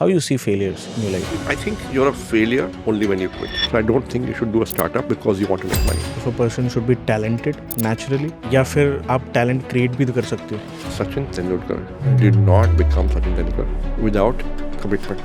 how you see failures in your life? I think you're a failure only when you quit. So I don't think you should do a startup because you want to make money. If a person should be talented naturally, या फिर आप talent create भी तो कर सकते हो. Sachin Tendulkar did not become Sachin Tendulkar without commitment,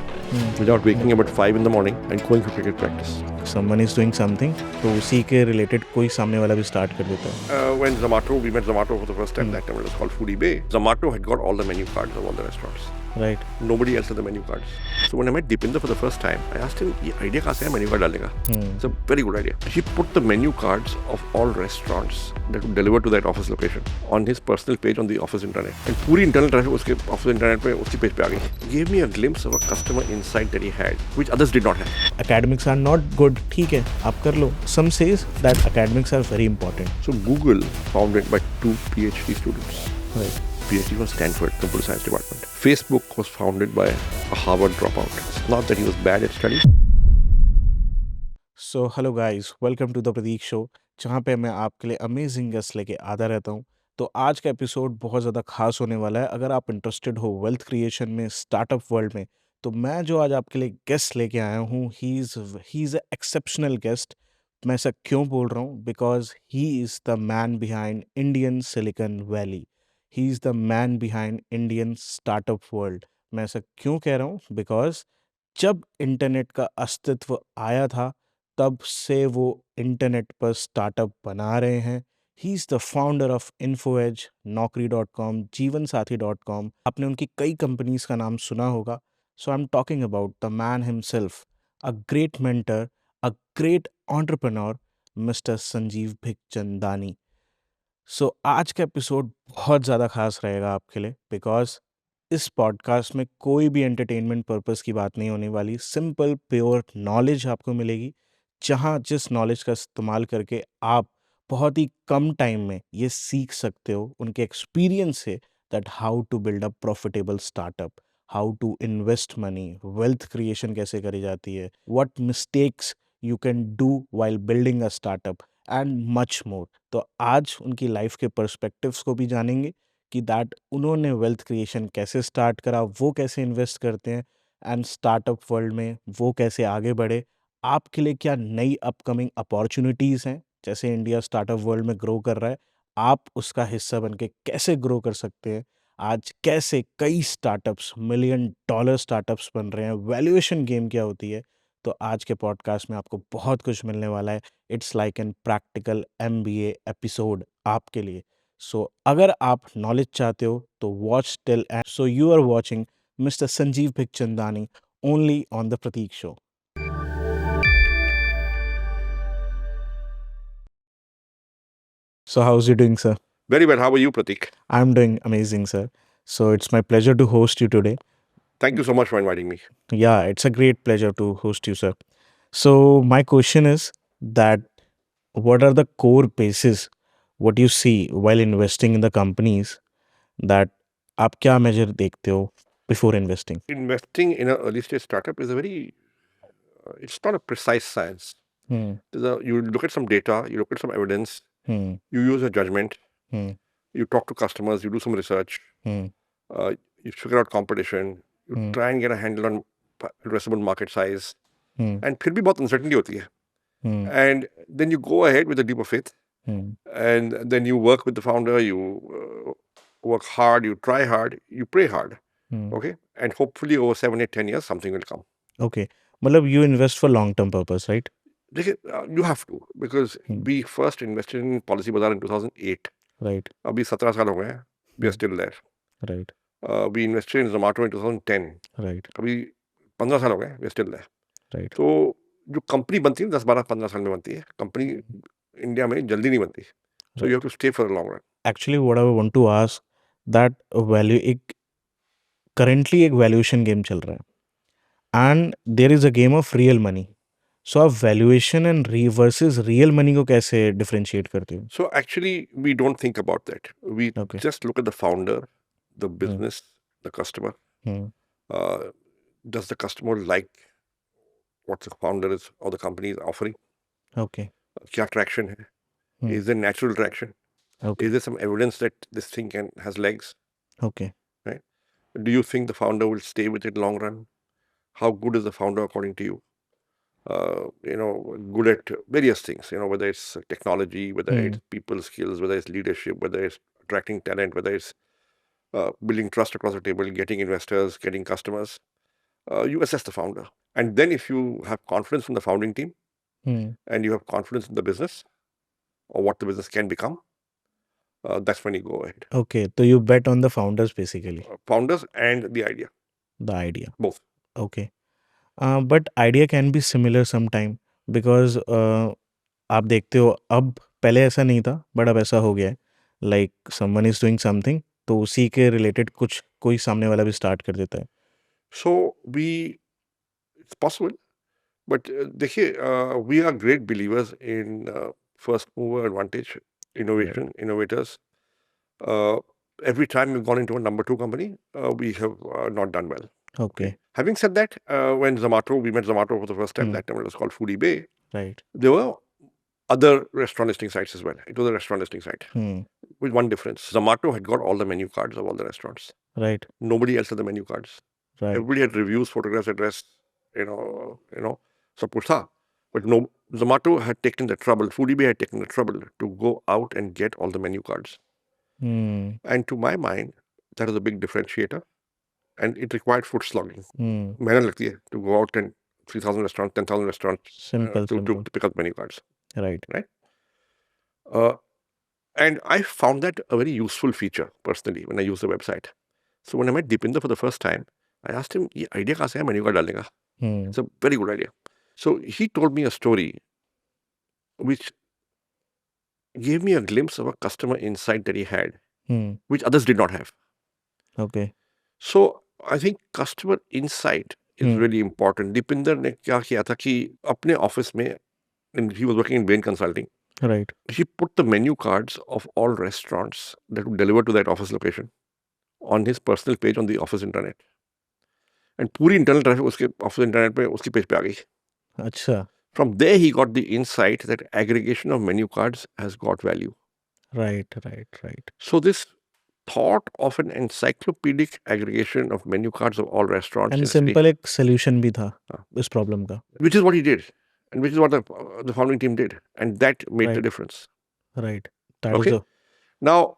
without waking up at 5 in the morning and going for cricket practice. Someone is doing something, तो उसी के related कोई सामने वाला भी start कर देता है. When we met Zomato for the first time, that time it was called Foodie Bay. Zomato had got all the menu cards of all the restaurants. Right. Nobody else had the menu cards. So when I met Deepinder for the first time, I asked him, ये idea कहाँ से है menu card डालने का? It's a very good idea. He put the menu cards of all restaurants that would deliver to that office location on his personal page on the office internet. And पूरी internal traffic उसके office internet पे उसी page पे आ गई. He gave me a glimpse of a customer insight that he had, which others did not have. Academics are not good. ठीक है, आप कर लो. Some says that academics are very important. So Google founded by 2 PhD students. Right. PhD from Stanford Computer Science Department. Facebook was founded by a Harvard dropout. It's not that he was bad at studies. So hello guys, welcome to the Prateek Show, जहाँ पे मैं आपके लिए amazing guest लेके आता रहता हूँ. तो आज का एपिसोड बहुत ज़्यादा खास होने वाला है. अगर आप इंटरेस्टेड हो वेल्थ क्रिएशन में, स्टार्टअप वर्ल्ड में, तो मैं जो आज आपके लिए गेस्ट लेके आया हूँ, he is a exceptional guest. मैं ऐसा क्यों बोल रहा हूँ? Because he is the man behind Indian silicon valley. He is the man behind Indian startup world. मैं ऐसा क्यों कह रहा हूँ? बिकॉज जब इंटरनेट का अस्तित्व आया था, तब से वो इंटरनेट पर स्टार्टअप बना रहे हैं. He is the founder of Info Edge, नौकरी.com, जीवनसाथी.com. आपने उनकी कई कंपनीज का नाम सुना होगा. So I am talking about the man himself, a great mentor, a great entrepreneur, mister Sanjeev Bikhchandani. So आज का एपिसोड बहुत ज़्यादा खास रहेगा आपके लिए, बिकॉज इस पॉडकास्ट में कोई भी एंटरटेनमेंट पर्पस की बात नहीं होने वाली. सिंपल प्योर नॉलेज आपको मिलेगी, जहाँ जिस नॉलेज का इस्तेमाल करके आप बहुत ही कम टाइम में ये सीख सकते हो उनके एक्सपीरियंस से, that how to build a profitable startup, how to invest money, wealth creation कैसे करी जाती है, what mistakes you can do while building a startup and much more. तो आज उनकी लाइफ के पर्सपेक्टिव्स को भी जानेंगे कि दैट उन्होंने वेल्थ क्रिएशन कैसे स्टार्ट करा, वो कैसे इन्वेस्ट करते हैं, एंड स्टार्टअप वर्ल्ड में वो कैसे आगे बढ़े. आपके लिए क्या नई अपकमिंग अपॉर्चुनिटीज़ हैं, जैसे इंडिया स्टार्टअप वर्ल्ड में ग्रो कर रहा है, आप उसका हिस्सा बन के कैसे ग्रो कर सकते हैं. आज कैसे कई स्टार्टअप्स, मिलियन डॉलर स्टार्टअप्स बन रहे हैं, वैल्यूएशन गेम क्या होती है. तो आज के पॉडकास्ट में आपको बहुत कुछ मिलने वाला है. It's like an practical MBA episode आपके लिए. सो अगर आप नॉलेज चाहते हो तो watch till end. So you are watching mister Sanjeev Bikhchandani only on the Prateek show. So how's you doing, sir? Very well. How are you, Prateek? I'm doing amazing, sir. So it's my pleasure to host you today. Thank you so much for inviting me. Yeah, it's a great pleasure to host you, sir. So my question is that what are the core bases what you see while investing in the companies, that आप क्या measure देखते हो before investing? Investing in an early stage startup is a very, it's not a precise science. Hmm. You look at some data, you look at some evidence, Hmm. you use a judgment, Hmm. you talk to customers, you do some research, Hmm. you figure out competition, you Hmm. try and get a handle on addressable market size, Hmm. and फिर भी बहुत uncertainty होती है. Hmm. And then you go ahead with a leap of faith, Hmm. and then you work with the founder, you work hard, you try hard, you pray hard, Hmm. okay? And hopefully over 7, 8, 10 years, something will come. Okay. मतलब you invest for long term purpose, right? You have to, because Hmm. we first invested in Policy Bazaar in 2008. Right. अभी 17 साल हो गए हैं. We are still there. Right. We invested in Zomato in 2010. Right. अभी 15 साल हो गए. We are still there. Right. तो जो कंपनी बनती है 10, 12, 15 साल में बनती है. कंपनी इंडिया में जल्दी नहीं बनती. So you have to stay for a long run. Actually, what I want to ask, that value एक currently एक valuation game चल रहा है, and there is a game of real money. So आप valuation and versus real money को कैसे differentiate करते हो? So actually, we don't think about that. We Okay. just look at the founder, the business, the customer. Hmm. Does the customer like what the founder is or the company is offering? Okay. क्या traction है? Hmm. Is there natural traction? Okay. Is there some evidence that this thing has legs? Okay. Right? Do you think the founder will stay with it long run? how good is the founder according to you? Good at various things, whether it's technology, whether it's people skills, whether it's leadership, whether it's attracting talent, whether it's building trust across the table, getting investors, getting customers. You assess the founder. And then if you have confidence from the founding team and you have confidence in the business or what the business can become, that's when you go ahead. Okay, so you bet on the founders basically. Founders and the idea. The idea. Both. Okay. But idea can be similar sometime because आप देखते हो अब पहले ऐसा नहीं था but अब ऐसा हो गया है like someone is doing something तो उसी के रिलेटेड कुछ कोई सामने वाला भी स्टार्ट कर देता है. So it's possible, but देखिए, we are great believers in first mover advantage, innovation, innovators. Every time we've gone into a number 2 company, we have not done well. Okay. Having said that, when we met Zomato for the first time, that time it was called Foodie Bay. Right. There were other restaurant listing sites as well. It was a restaurant listing site with one difference. Zomato had got all the menu cards of all the restaurants. Right. Nobody else had the menu cards. Right. Everybody had reviews, photographs, address, सब कुछ था. But no, Zomato had taken the trouble, Foodie Bay had taken the trouble to go out and get all the menu cards. And to my mind, that is a big differentiator. And it required foot slogging. मेहनत लगती है to go out and 3,000 restaurants, 10,000 restaurants to pick up menu cards. Right. And I found that a very useful feature personally when I used the website. So when I met Deepinder for the first time, I asked him, ये idea कहाँ से है menu card डालने का? It's a very good idea. So he told me a story which gave me a glimpse of a customer insight that he had, which others did not have. Okay. So I think customer insight is really important. Deepinder ने क्या किया था कि अपने office में, and he was working in Bain Consulting. Right. He put the menu cards of all restaurants that would deliver to that office location on his personal page on the office internet. And पूरी internal traffic उसके office internet पे उसकी page पे आ गई. अच्छा. From there he got the insight that aggregation of menu cards has got value. Right. So this thought of an encyclopedic aggregation of menu cards of all restaurants. And simple एक solution भी था इस problem का. Which is what he did. And which is what the founding team did. And that made the difference. Right. Okay. Now,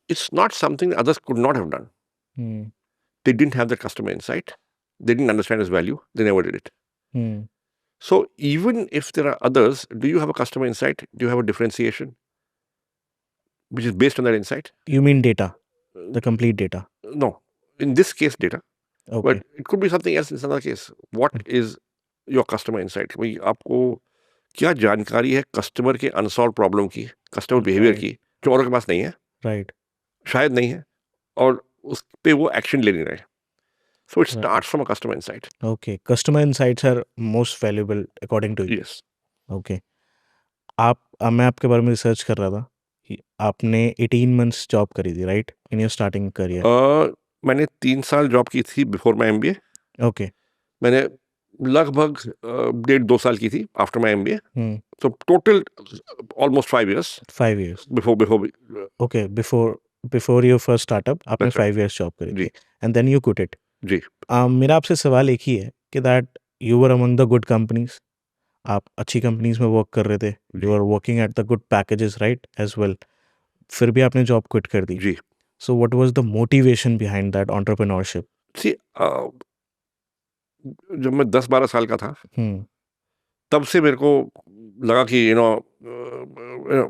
it's not something that others could not have done. They didn't have the customer insight. They didn't understand his value. They never did it. So even if there are others, do you have a customer insight? Do you have a differentiation which is based on that insight? You mean data? The complete data? No. In this case, data. Okay. But it could be something else in some other case. What is your customer insight? भाई आपको क्या जानकारी है customer के unsolved problem की, customer behaviour की, जो औरों के पास नहीं है, राइट, शायद नहीं है, और उस पे वो एक्शन ले नहीं रहे. So it starts from a customer insight. Okay, customer insights are most valuable according to you. Yes. Okay. मैं आपके बारे में रिसर्च कर रहा था कि आपने 18 months जॉब करी थी, right, in your starting career. मैंने 3 साल जॉब की थी बिफोर माई MBA. ओके. मैंने लगभग 1.5-2 साल की थी after my MBA. So total almost 5 years. 5 years. Before your first startup, आपने 5 years जॉब करी थी. And then you quit it. जी. मेरा आपसे सवाल एक ही है कि that you were among the good companies, आप अच्छी कंपनीज में वर्क कर रहे थे, you are working at the good packages, right, as well, फिर भी आपने जॉब क्विट कर दी. जी. So what was the motivation behind that entrepreneurship? See, जब मैं 10-12 साल का था, तब से मेरे को लगा कि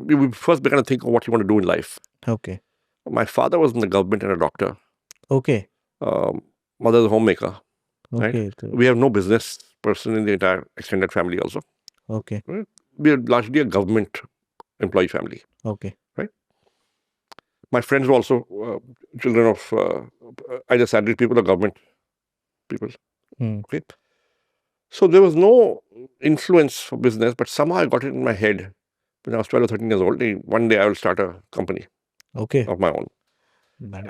you first began to think of what you want to do in life. Okay. My father was in the government and a doctor. Okay. Mother is a homemaker. Okay. Right? We have no business person in the entire extended family also. Okay. Right? We are largely a government employee family. Okay. Right? My friends were also children of either salaried people or government people. Okay. So there was no influence for business, but somehow I got it in my head when I was 12 or 13 years old. One day I will start a company of my own.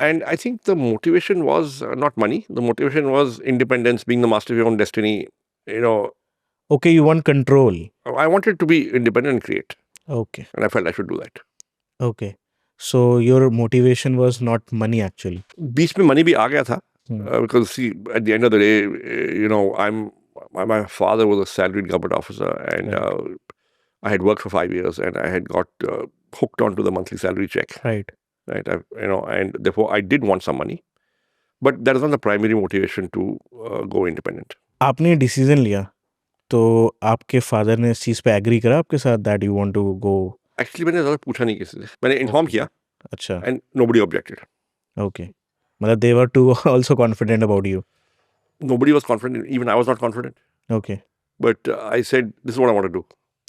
And I think the motivation was not money. The motivation was independence, being the master of your own destiny. Okay, you want control. I wanted to be independent and create. Okay. And I felt I should do that. Okay. So your motivation was not money actually. बीच में money भी आ गया था. Because see, at the end of the day, my father was a salaried government officer, and I had worked for 5 years, and I had got hooked onto the monthly salary check. Right. Right. And therefore I did want some money, but that is not the primary motivation to go independent. आपने decision लिया तो आपके father ने इस चीज़ पे agree करा आपके साथ that you want to go? Actually, मैंने ज़्यादा पूछा नहीं किसी से, मैंने इन्फॉर्म किया, अच्छा, and nobody objected. ओके, मतलब they were too also confident about you? Nobody was confident, even I was not confident. Okay. But I said, this is what I want to do.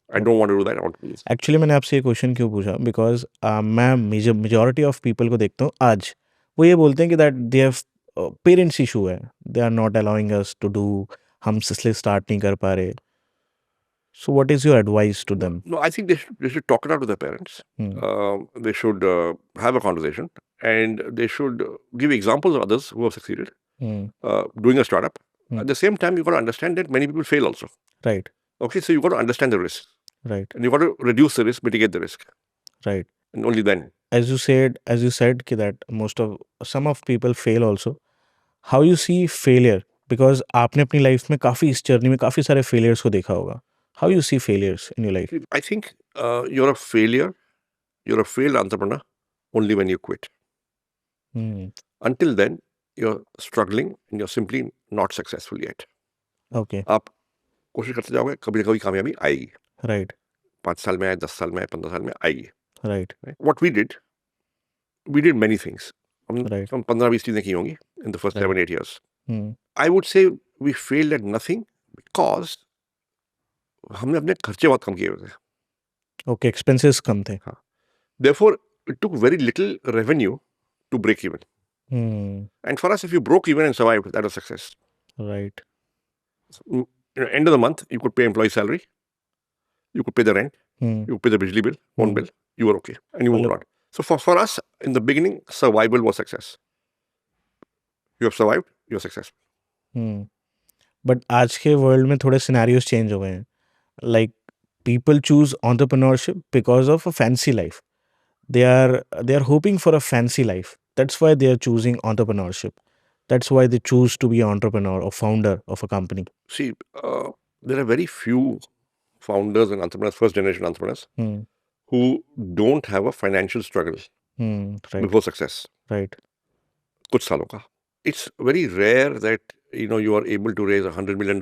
I don't want to do that. I want to do this. Actually मैंने आपसे ये question क्यों पूछा because मैं majority of people को देखता हूँ आज, वो ये बोलते हैं कि that they have parents issue है, they are not allowing us to do, हम इसलिए स्टार्ट नहीं कर पा रहे। So what is your advice to them? No, I think they should talk it out with their parents. They should have a conversation, and they should give examples of others who have succeeded doing a startup. At the same time, you've got to understand that many people fail also. Right, Okay, so you've got to understand the risk, right, and you've got to reduce the risk, mitigate the risk, right. and only then. as you said कि that most of some of people fail also, how you see failure, because आपने अपनी life में काफ़ी इस journey में काफ़ी सारे failures को देखा होगा, how you see failures in your life? I think you're a failure, you're a failed entrepreneur only when you quit. Until then, you're struggling and you're simply not successful yet. Okay, आप कोशिश करते जाओगे, कभी ना कभी कामयाबी आएगी। right, 5 साल में आए, 10 साल में आए, 15 साल में आएगी। right, What we did many things. Right. हम 15-20 चीजें की होंगी in the first Right. 7-8 years. Hmm. I would say we failed at nothing because हमने अपने खर्चे बहुत कम किए हुए थे। Okay, expenses कम थे। Therefore, it took very little revenue to break even. And for us, if you broke even and survived, that was success. Right. End of the month, you could pay employee salary, you could pay the rent, you could pay the bijli bill, phone bill, you were okay, and you moved on. So for us, in the beginning, survival was success. You have survived, you're successful. But आज के world में थोड़े scenarios change हो गए हैं, like people choose entrepreneurship because of a fancy life. They are hoping for a fancy life. That's why they are choosing entrepreneurship. That's why they choose to be an entrepreneur or founder of a company. See, there are very few founders and entrepreneurs, first generation entrepreneurs, who don't have a financial struggle Right. before success. Right. कुछ सालों का. It's very rare that you are able to raise $100 million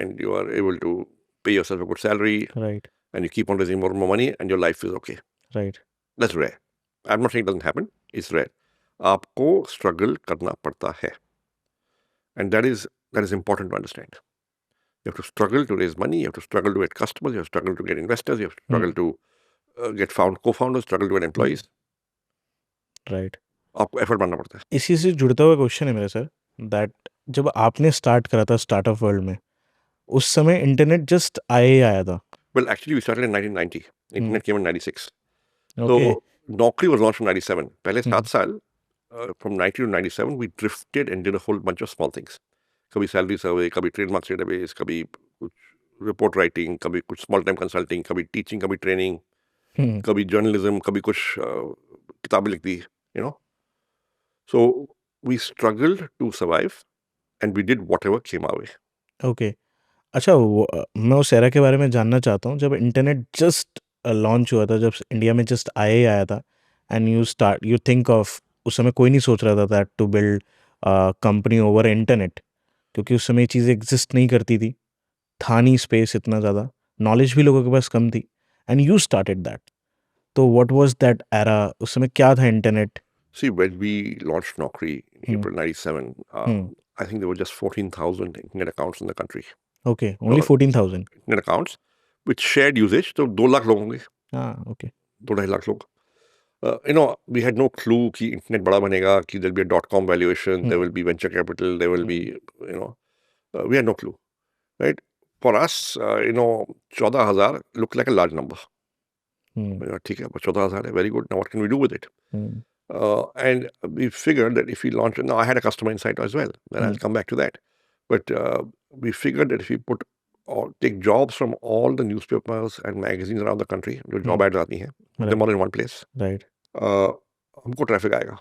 and you are able to pay yourself a good salary, Right. and you keep on raising more and more money and your life is okay. Right. That's rare. I'm not saying it doesn't happen. It's rare. आपको struggle करना पड़ता है. And that is important to understand. You have to struggle to raise money. You have to struggle to get customers. You have to struggle to get investors. You have to struggle to get co-founders, struggle to get employees. Right. आपको effort मारना पड़ता है. इसी से जुड़ता हुआ question है मेरा सर, दैट जब आपने स्टार्ट करा था स्टार्टअप वर्ल्ड में, उस समय इंटरनेट जस्ट आया था। Well, actually, we started in 1990. Internet came in 96. Okay. So, Naukri was launched in 97. पहले 7 साल, from 90 to 97, we drifted and did a whole bunch of small things. कभी salary survey, कभी trademark database, कभी कुछ report writing, कभी कुछ small time consulting, कभी teaching, कभी training, कभी journalism, कभी कुछ किताबें लिख दी, So, we struggled to survive and we did whatever came our way. Okay. अच्छा, मैं उस एरा के बारे में जानना चाहता हूँ जब इंटरनेट जस्ट लॉन्च हुआ था, जब इंडिया में जस्ट आया था, एंड यू थिंक ऑफ, उस समय कोई नहीं सोच रहा था that to build company over internet, क्योंकि उस समय ये चीज़ें एग्जिस्ट नहीं करती थी, था नहीं स्पेस इतना ज़्यादा, नॉलेज भी लोगों के पास कम थी, एंड यू स्टार्टेड दैट। तो व्हाट वाज दैट एरा, उस समय क्या था internet? See, when we launched Naukri in April 97, I think there were just 14,000 internet accounts in the country. Okay, only 14,000 internet accounts with shared usage. So 2 lakh लोग होंगे. Okay. 2-2.5 lakh लोग. We had no clue कि internet बड़ा बनेगा, कि there will be a .com valuation, there will be venture capital, there will be, we had no clue, right? For us, 14,000 looked like a large number. ठीक है, 14,000 है, very good. Now what can we do with it? And we figured that if we launched, now I had a customer insight as well, then I'll come back to that. But we figured that if we take jobs from all the newspapers and magazines around the country, जो job ads आती हैं, put them all in one place, Right. हमको traffic आएगा.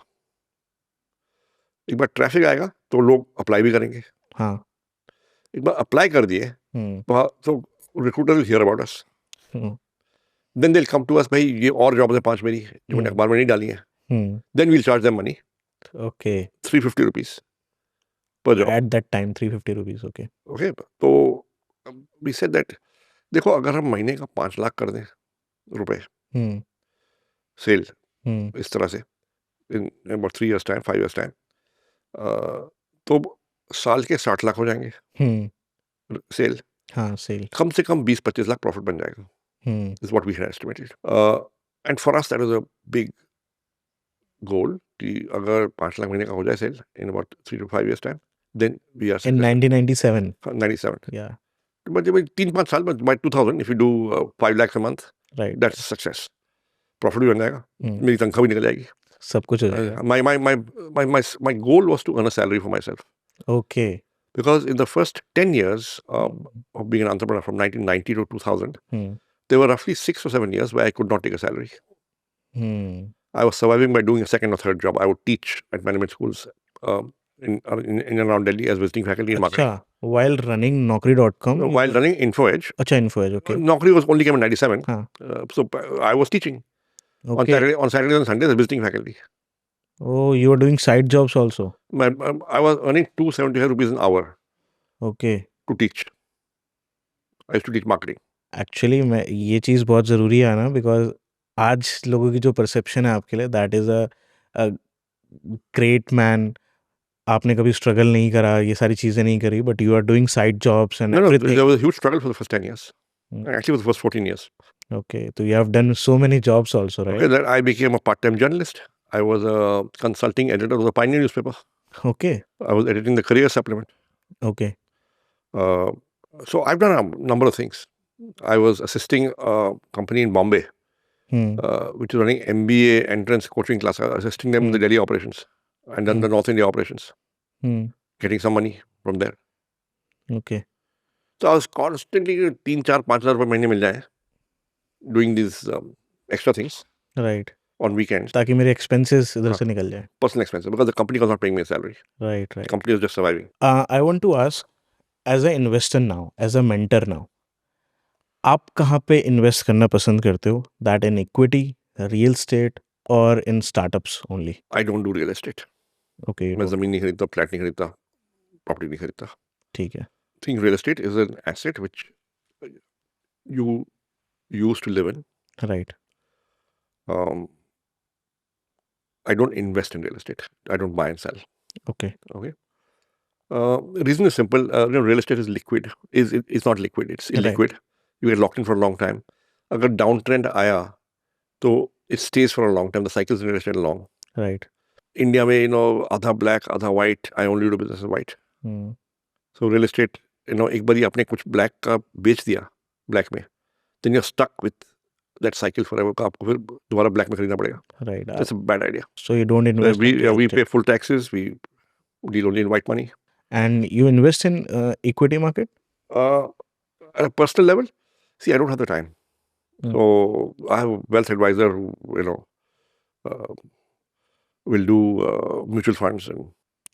एक बार traffic आएगा तो लोग apply भी करेंगे. हाँ. एक बार अप्लाई कर दिए तो recruiter will hear about us. Then they will come to us, भाई ये और जॉब्स है 5 मेरी जो मैंने अखबार में नहीं डाली है. Then we'll charge them money. Okay. 350 rupees per job. At that time 350 rupees. Okay. Okay, तो वी सेड दैट देखो अगर हम महीने का 5 लाख कर दें रुपए सेल इस तरह से इन about 3 years time, 5 years time, तो साल के 60 लाख हो जाएंगे सेल. हाँ, सेल. कम से कम 20-25 लाख प्रॉफिट बन जाएगा. Is what we had estimated. And for us that was a big goal कि अगर 5 लाख महीने का हो जाए sale in about 3 to 5 years time, then we are in 1997. 97. या. But 3-5 साल में by 2000 if you do 5 lakhs a month, right. that's success. Profit भी बन जाएगा, मेरी तनख्वाह भी निकल जाएगी. सब कुछ हो जाएगा. My goal was to earn a salary for myself. Okay. Because in the first 10 years of being an entrepreneur from 1990 to 2000, there were roughly 6 or 7 years where I could not take a salary. I was surviving by doing a second or third job. I would teach at management schools in and around Delhi as visiting faculty in marketing. अच्छा. while running naukri.com. While running InfoEdge. अच्छा, InfoEdge. Okay. Naukri was only came in 97. हाँ. So I was teaching on Okay. Saturdays and Sundays as visiting faculty. Oh, you were doing side jobs also. I was earning 275 rupees an hour Okay. to teach. I used to teach marketing. Actually मैं ये चीज़ बहुत ज़रूरी है ना, because आज लोगों की जो परसेप्शन है आपके लिए, that is a great man. आपने कभी स्ट्रगल नहीं करा, ये सारी चीज़ें नहीं करी, but you are doing side jobs and No, everything. there was a huge struggle for the first 10 years. Actually, for the first 14 years. Okay, तो you have done so many jobs also, Okay, right? then I became a part-time journalist. I was a consulting editor of the Pioneer newspaper. Okay. I was editing the career supplement. Okay. So I've done a number of things. I was assisting a company in Bombay, which is running MBA entrance coaching class. I was assisting them in the Delhi operations and then the North India operations, getting some money from there. Okay. So I was constantly 3-4-5 हजार रुपए महीने मिल जाए doing these extra things right. on weekends. ताकि मेरे expenses इधर से निकल जाए. Personal expenses because the company was not paying me a salary. Right. The right. company was just surviving. I want to ask, as a investor now, as a mentor now, आप कहाँ पे invest करना पसंद करते हो? That in equity, real state और in startups only? I don't do real estate. Okay. मैं जमीन नहीं खरीदता, फ्लैट नहीं खरीदता, प्रॉपर्टी नहीं खरीदता. ठीक है. I think real estate is an asset which you use to live in. Right. I don't invest in real estate. I don't buy and sell. Okay. Okay. Reason is simple. Real estate is liquid. It's not liquid. It's illiquid. You get locked in for a long time. अगर downtrend आया, तो it stays for a long time. The cycles in real estate are long. Right. India में आधा black, आधा white. I only do business in white. So real estate, एक बार आपने कुछ black का बेच दिया black में, then you're stuck with that cycle forever. का आपको फिर दोबारा black में खरीदना पड़ेगा. Right. That's a bad idea. So you don't invest. We pay full taxes. We deal only in white money. and you invest in equity market? At a personal level, see, I don't have the time. So I have a wealth advisor who, will do mutual funds and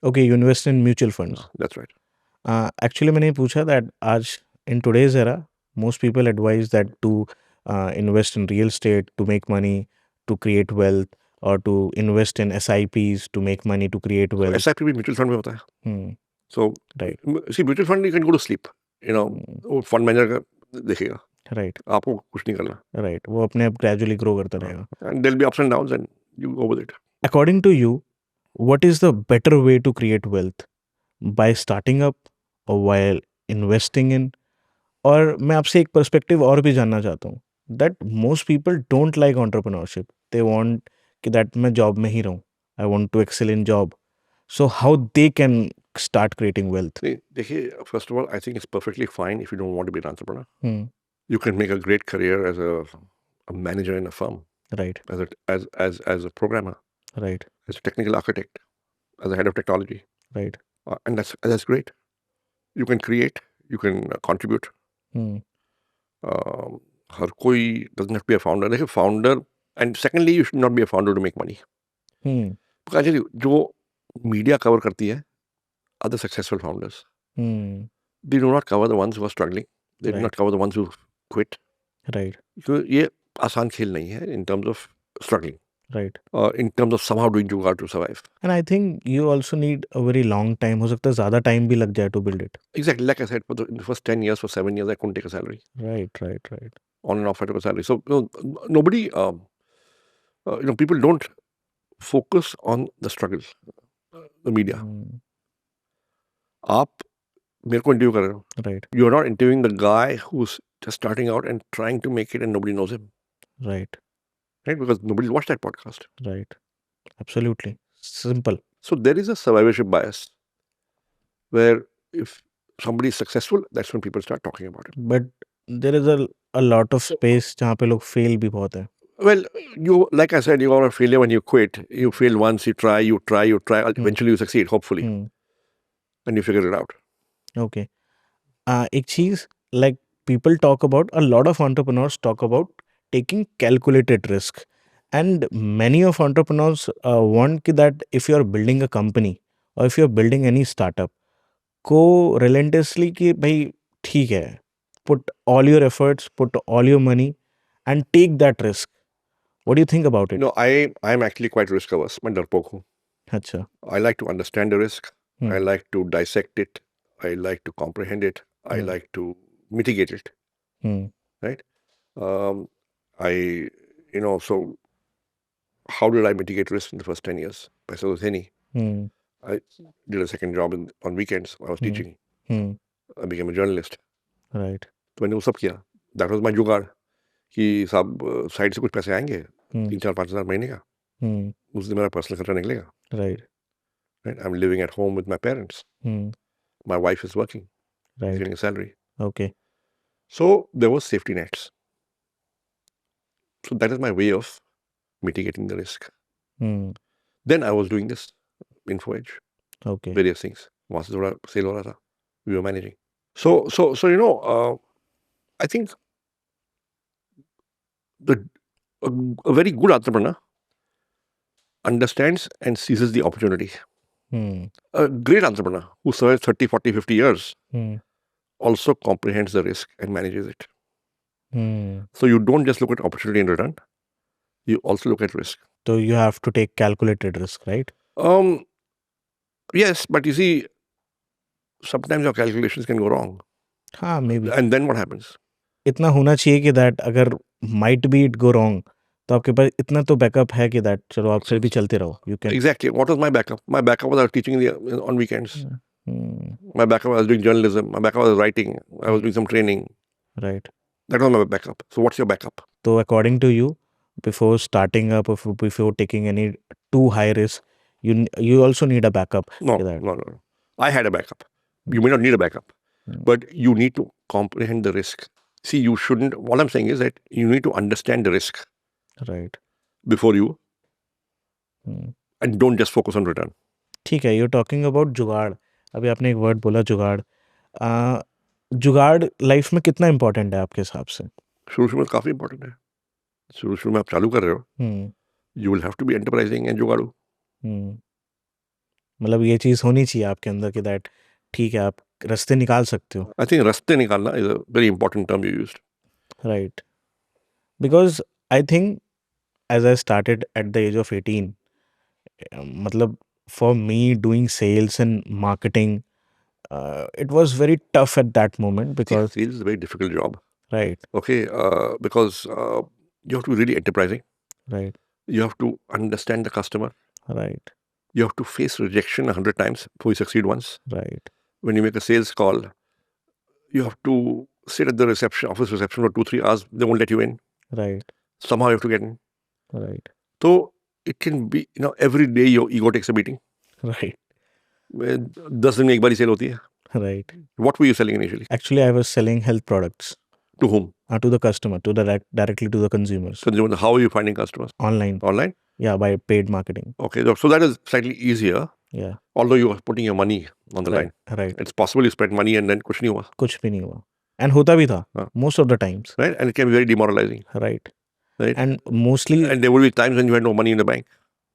Okay, you invest in mutual funds. that's right. Actually मैंने पूछा that आज in today's era most people advise that to invest in real estate to make money, to create wealth, or to invest in SIPs to make money, to create wealth. SIP भी mutual fund में होता है. So Right. See, mutual fund you can go to sleep. वो fund manager का देखेगा. Right. आपको कुछ नहीं करना. Right. वो अपने आप gradually grow करता रहेगा. And there'll be ups and downs and you go with it. According to you, what is the better way to create wealth? By starting up or while investing in? और मैं आपसे एक perspective और भी जानना चाहता हूँ, that most people don't like entrepreneurship. They want कि that मैं जॉब में ही रहूँ. I want to excel in job. So how they can start creating wealth? देखिए, first of all, I think it's perfectly fine if you don't want to be an entrepreneur. You can make a great career as a manager in a firm. Right. As a programmer. Right. As a technical architect. As a head of technology. Right. And that's great. You can create. You can contribute. हर कोई doesn't have to be a founder. देखिए, founder, and secondly, you should not be a founder to make money. Because actually, जो media cover करती है other successful founders. They do not cover the ones who are struggling. They do not cover the ones who quit. Right. So ये आसान खेल नहीं है in terms of struggling. Right. In terms of somehow doing jugaad to survive. And I think you also need a very long time. हो सकता है ज़्यादा time भी लग जाए to build it. Exactly, like I said, in the first 10 years, for 7 years, I couldn't take a salary. Right. On and off, I took a salary. So nobody, people don't focus on the struggle. The media. आप मेरे को interview कर रहे हो. Right. You are not interviewing the guy who's just starting out and trying to make it and nobody knows him. Right. Right? Because nobody watched that podcast. Right. Absolutely. Simple. So there is a survivorship bias where if somebody is successful, that's when people start talking about it. But there is a lot of space जहाँ पे लोग fail भी बहुत है. Well, like I said, you are a failure when you quit. You fail once, you try. Eventually you succeed, hopefully. And you figure it out. Okay. एक चीज, like people talk about, a lot of entrepreneurs talk about taking calculated risk. And many of entrepreneurs want that if you are building a company or if you are building any startup, को relentlessly कि भाई ठीक है, put all your efforts, put all your money and take that risk. What do you think about it? No, I'm actually quite risk averse. मैं डरपोक हूँ. अच्छा. I like to understand the risk. I like to dissect it. I like to comprehend it. I like to mitigate it. Right? So how did I mitigate risk in the first 10 years? पैसा तो थे नहीं. I did a second job on weekends. I was teaching. I became a journalist. Right. तो मैंने वो सब किया. That was my जुगाड़ कि साहब साइड से कुछ पैसे आएंगे 3-4-5 हज़ार महीने का. उस दिन मेरा पर्सनल खर्चा निकलेगा. Right. I'm living at home with my parents. My wife is working. Right. Getting a salary. Okay. So there was safety nets. So that is my way of mitigating the risk. Then I was doing this info edge. Okay. Various things. वहाँ से थोड़ा sale हो रहा था. We were managing. So I think a very good entrepreneur understands and seizes the opportunity. A great entrepreneur who survives 30, 40, 50 years also comprehends the risk and manages it. So you don't just look at opportunity and return. You also look at risk. So you have to take calculated risk, right? Yes, but you see, sometimes your calculations can go wrong. हाँ, maybe. And then what happens? इतना होना चाहिए कि that अगर might be it go wrong, तो आपके पास इतना तो बैकअप है कि that चलो आप फिर भी चलते रहो. You can. Exactly. What was my backup? My backup was I was teaching on weekends. My backup was doing journalism. My backup was writing. I was doing some training. Right. That was my backup. So what's your backup? So according to you, before starting up, before taking any too high risk, you also need a backup. No. I had a backup. You may not need a backup, but you need to comprehend the risk. See, you shouldn't. What I'm saying is that you need to understand the risk. Right. Before you, and don't just focus on return. ठीक है. You're talking about जुगाड़. अभी आपने एक word बोला जुगाड़. जुगाड़ life में कितना इम्पोर्टेंट है आपके हिसाब से? शुरू में काफी इम्पोर्टेंट है. शुरू में आप चालू कर रहे हो. You will have to be enterprising and जुगाड़ू. मतलब ये चीज होनी चाहिए आपके अंदर कि दैट ठीक है आप रास्ते निकाल सकते हो. I think रास्ते निकालना is a very important term you used. Right. Because I think as I started at the age of 18, मतलब for me doing sales and marketing, it was very tough at that moment because sales is a very difficult job. Right. Okay, because you have to be really enterprising. Right. You have to understand the customer. Right. You have to face rejection 100 times before you succeed once. Right. When you make a sales call, you have to sit at the office reception for 2-3 hours. They won't let you in. Right. Somehow you have to get in. Right. So it can be, every day your ego takes a beating. Right. 10 दिन में एक बार ही sale होती है. Right. What were you selling initially? Actually, I was selling health products. To whom? To the customer, directly to the consumers. How are you finding customers? Online. Online? Yeah, by paid marketing. Okay, so that is slightly easier. Yeah. Although you are putting your money on the line. Right. It's possible you spend money and then कुछ नहीं हुआ. कुछ भी नहीं हुआ. And होता भी था. Most of the times. Right, and it can be very demoralizing. Right. And mostly. And there will be times when you had no money in the bank.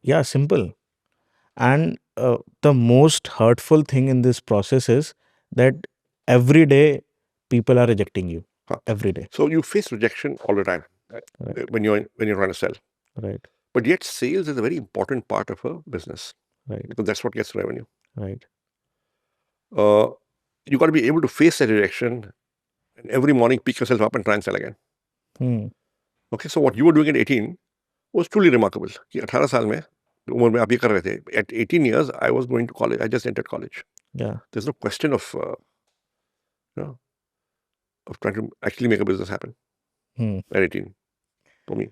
Yeah, simple. And the most hurtful thing in this process is that every day people are rejecting you. Every day. So you face rejection all the time Right. when you're trying to sell. Right. But yet sales is a very important part of a business Right. because that's what gets revenue. Right. You got to be able to face that rejection and every morning pick yourself up and try and sell again. Okay, so what you were doing at 18 was truly remarkable. कि 18 साल में उम्र में आप ये कर रहे थे. At 18 years, I was going to college. I just entered college. Yeah. There's no question of of trying to actually make a business happen at 18 for me.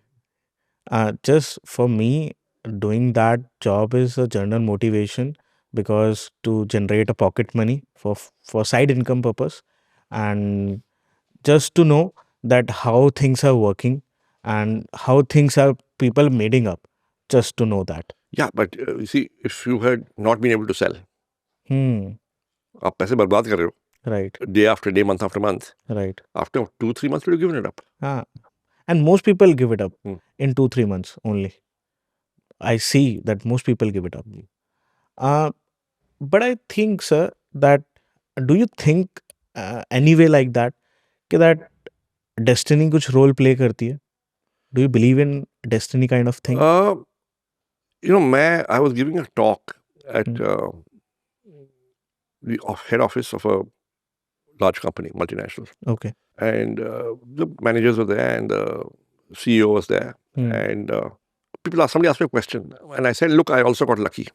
Just for me, doing that job is a general motivation because to generate a pocket money for side income purpose, and just to know that how things are working and how things are people making up, just to know that. Yeah, but you see, if you had not been able to sell, आप पैसे बर्बाद कर रहे हो. Right. Day after day, month after month. Right. After 2-3 months, you've given it up. And most people give it up in 2-3 months only. I see that most people give it up. But I think, sir, that do you think anyway like that that destiny कुछ role play करती है? Do you believe in destiny kind of thing? I was giving a talk at the head office of a large company, multinational. Okay. And the managers were there and the CEO was there. And somebody asked me a question. And I said, look, I also got lucky.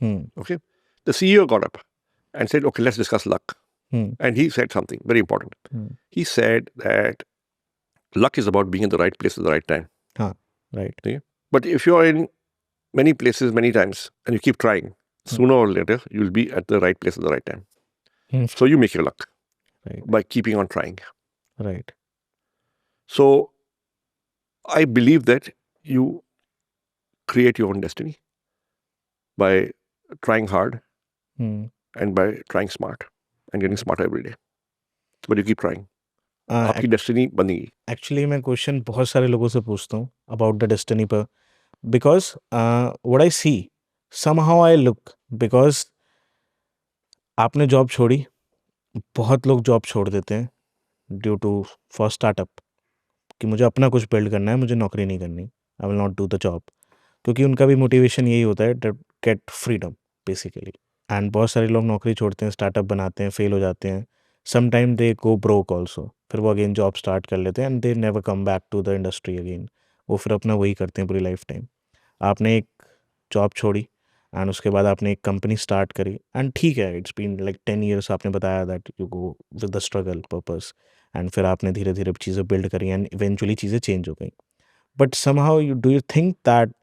Okay. The CEO got up and said, okay, let's discuss luck. And he said something very important. He said that luck is about being in the right place at the right time. Right. Okay? But if you're in many places, many times, and you keep trying, sooner or later, you'll be at the right place at the right time. So you make your luck by keeping on trying. Right. So I believe that you create your own destiny by trying hard and by trying smart and getting smarter every day. But you keep trying. आपकी destiny बनेगी. Actually, मैं question बहुत सारे लोगों से पूछता हूँ about the destiny पर, because what I see, somehow I look, because आपने जॉब छोड़ी, बहुत लोग जॉब छोड़ देते हैं ड्यू टू फॉर स्टार्टअप कि मुझे अपना कुछ बिल्ड करना है, मुझे नौकरी नहीं करनी, I will not do the job, क्योंकि उनका भी मोटिवेशन यही होता है गेट फ्रीडम बेसिकली. एंड बहुत सारे लोग नौकरी छोड़ते हैं, स्टार्टअप बनाते हैं, फेल हो जाते हैं, some time they go broke also, फिर वो अगेन जॉब स्टार्ट कर लेते हैं and they never come back to the industry again. वो फिर अपना वही करते हैं पूरी लाइफ टाइम. आपने एक जॉब छोड़ी एंड उसके बाद आपने एक कंपनी स्टार्ट करी, एंड ठीक है, इट्स बीन लाइक 10 years, आपने बताया that you go with the struggle purpose, and फिर आपने धीरे धीरे चीज़ें बिल्ड करी एंड इवेंचुअली चीज़ें चेंज हो गई. But somehow you do you think that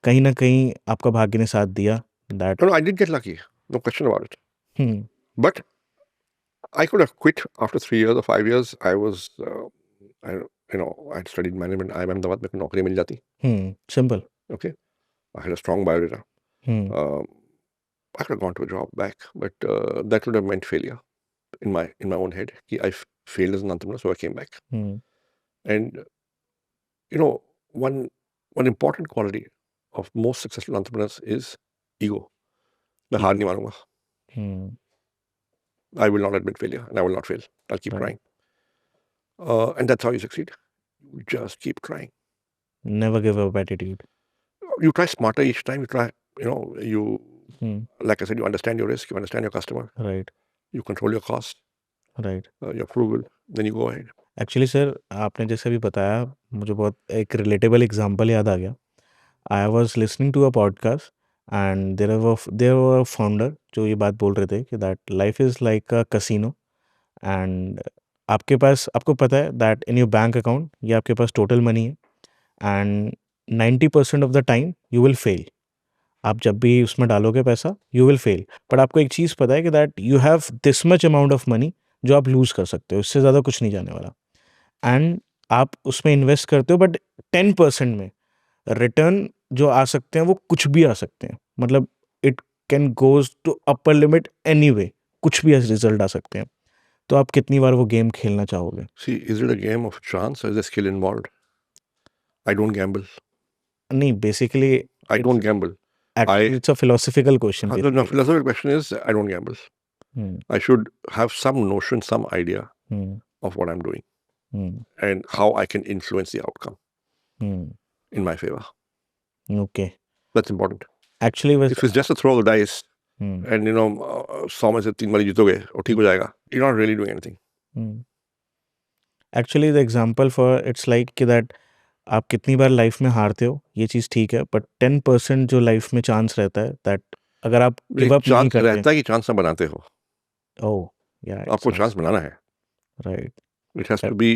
कहीं ना कहीं आपका भाग्य ने साथ दिया that? No, I did get lucky. No question about it. But I could have quit after 3 years or 5 years. I was, I'd studied management. I remember मेरे को नौकरी मिल जाती. Simple. Okay. I had a strong biodata. I could have gone to a job back, but that would have meant failure in my own head. I failed as an entrepreneur, so I came back. And one important quality of most successful entrepreneurs is ego. मैं हार नहीं मानूंगा. I will not admit failure, and I will not fail. I'll keep trying. And that's how you succeed. You just keep trying. Never give up attitude. You try smarter each time. You try, like I said, you understand your risk, you understand your customer. Right. You control your costs. Right. You're frugal. Then you go ahead. Actually sir, आपने जैसे भी बताया, मुझे बहुत एक relatable example याद आ गया. I was listening to a podcast and there were founder जो ये बात बोल रहे थे कि that life is like a casino, and आपके पास, आपको पता है that in your bank account ये आपके पास टोटल मनी है, and 90% of the time you will fail. आप जब भी उसमें डालोगे पैसा, यू विल फेल. बट आपको एक चीज़ पता है कि that you have this much amount of money जो आप लूज़ कर सकते हो, इससे ज़्यादा कुछ नहीं जाने वाला. एंड आप उसमें इन्वेस्ट करते हो, बट 10% में रिटर्न जो आ सकते हैं वो कुछ भी आ सकते हैं. मतलब it can goes to upper limit anyway, कुछ भी रिजल्ट आ सकते हैं. तो आप कितनी बार वो गेम खेलना चाहोगे? See, is it a game of chance or is there skill involved? I don't gamble. नहीं, basically I don't gamble. Actually, it's a philosophical question. The basically. philosophical question is, I don't gamble. Hmm. I should have some notion, some idea Hmm. of what I'm doing Hmm. and how I can influence the outcome Hmm. in my favor. Okay. That's important. Actually, If it's just a throw of the dice and 100 में से 3 बारी जीतोगे और ठीक हो जाएगा, you're not really doing anything. Actually the example for its like कि that आप कितनी बार लाइफ में हारते हो ये चीज़ ठीक है, बट 10% जो लाइफ में चांस रहता है दैट अगर आप गिव अप नहीं चांस करते रहता है कि चांस ना बनाते हो. ओह या आपको चांस बनाना है. Right. It has to be,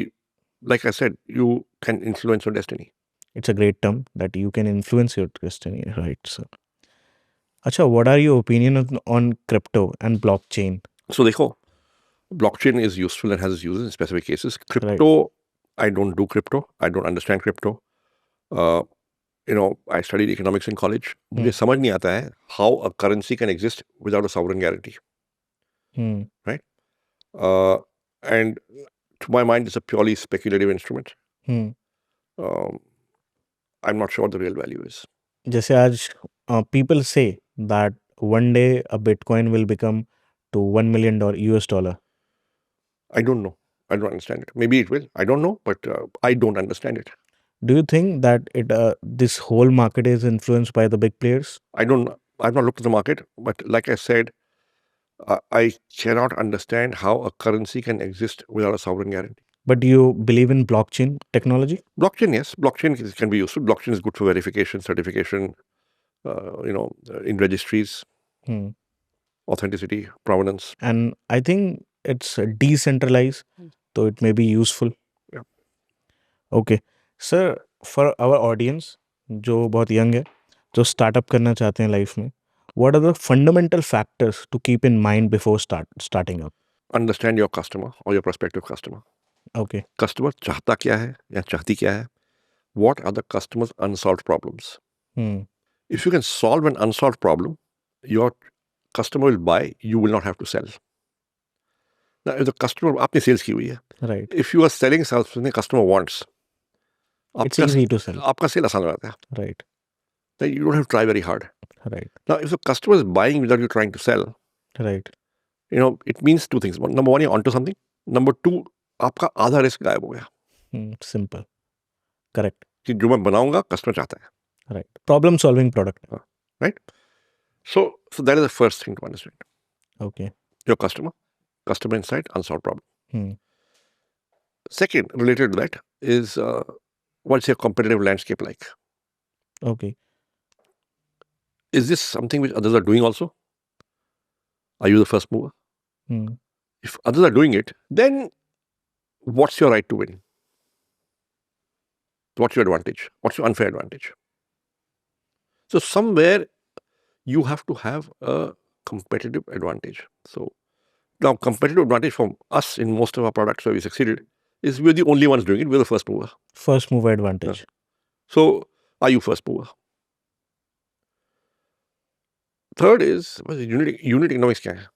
like I said, you can influence your destiny. It's a great term that you can influence your destiny, right? So, अच्छा, what are your opinion on crypto and blockchain? So देखो, blockchain is useful and has its uses in specific cases. Crypto, I don't do crypto. I don't understand crypto. I studied economics in college. मुझे समझ नहीं आता है how a currency can exist without a sovereign guarantee. Right? And to my mind, it's a purely speculative instrument. I'm not sure what the real value is. जैसे आज people say that one day a Bitcoin will become to $1 million US dollar. I don't know. I don't understand it. Maybe it will. I don't know, but I don't understand it. Do you think that this whole market is influenced by the big players? I've not looked at the market, but like I said, I cannot understand how a currency can exist without a sovereign guarantee. But do you believe in blockchain technology? Blockchain, yes. Blockchain can be useful. Blockchain is good for verification, certification, in registries, authenticity, provenance. And I think it's decentralized, so it may be useful. Yeah. Okay. Sir, for our audience, जो बहुत young है, जो startup करना चाहते हैं life में, what are the fundamental factors to keep in mind before starting up? Understand your customer or your prospective customer. Okay. Customer चाहता क्या है या चाहती क्या है? What are the customer's unsolved problems? If you can solve an unsolved problem, your customer will buy, you will not have to sell. Now, if the customer, आपने sales की हुई है, Right. if you are selling something the customer wants, It's easy to sell. आपका sale आसान हो जाता है. Right. Then you don't have to try very hard. Right. Now, if the customer is buying without you trying to sell, Right. it means two things. Number one, you're onto something. Number two, आपका आधा risk गायब हो गया. Simple. Correct. कि जो मैं बनाऊंगा customer चाहता है. Right. Problem solving product. Right. So that is the first thing to understand. Okay. Your customer insight, unsolved problem. Second, related to that is what's your competitive landscape like? Okay. Is this something which others are doing also? Are you the first mover? If others are doing it, then what's your right to win? What's your advantage? What's your unfair advantage? So somewhere you have to have a competitive advantage. So now competitive advantage from us in most of our products where we succeeded is we're the only ones doing it. We're the first mover. First mover advantage. So are you first mover? Third is unit economics. Kya hai?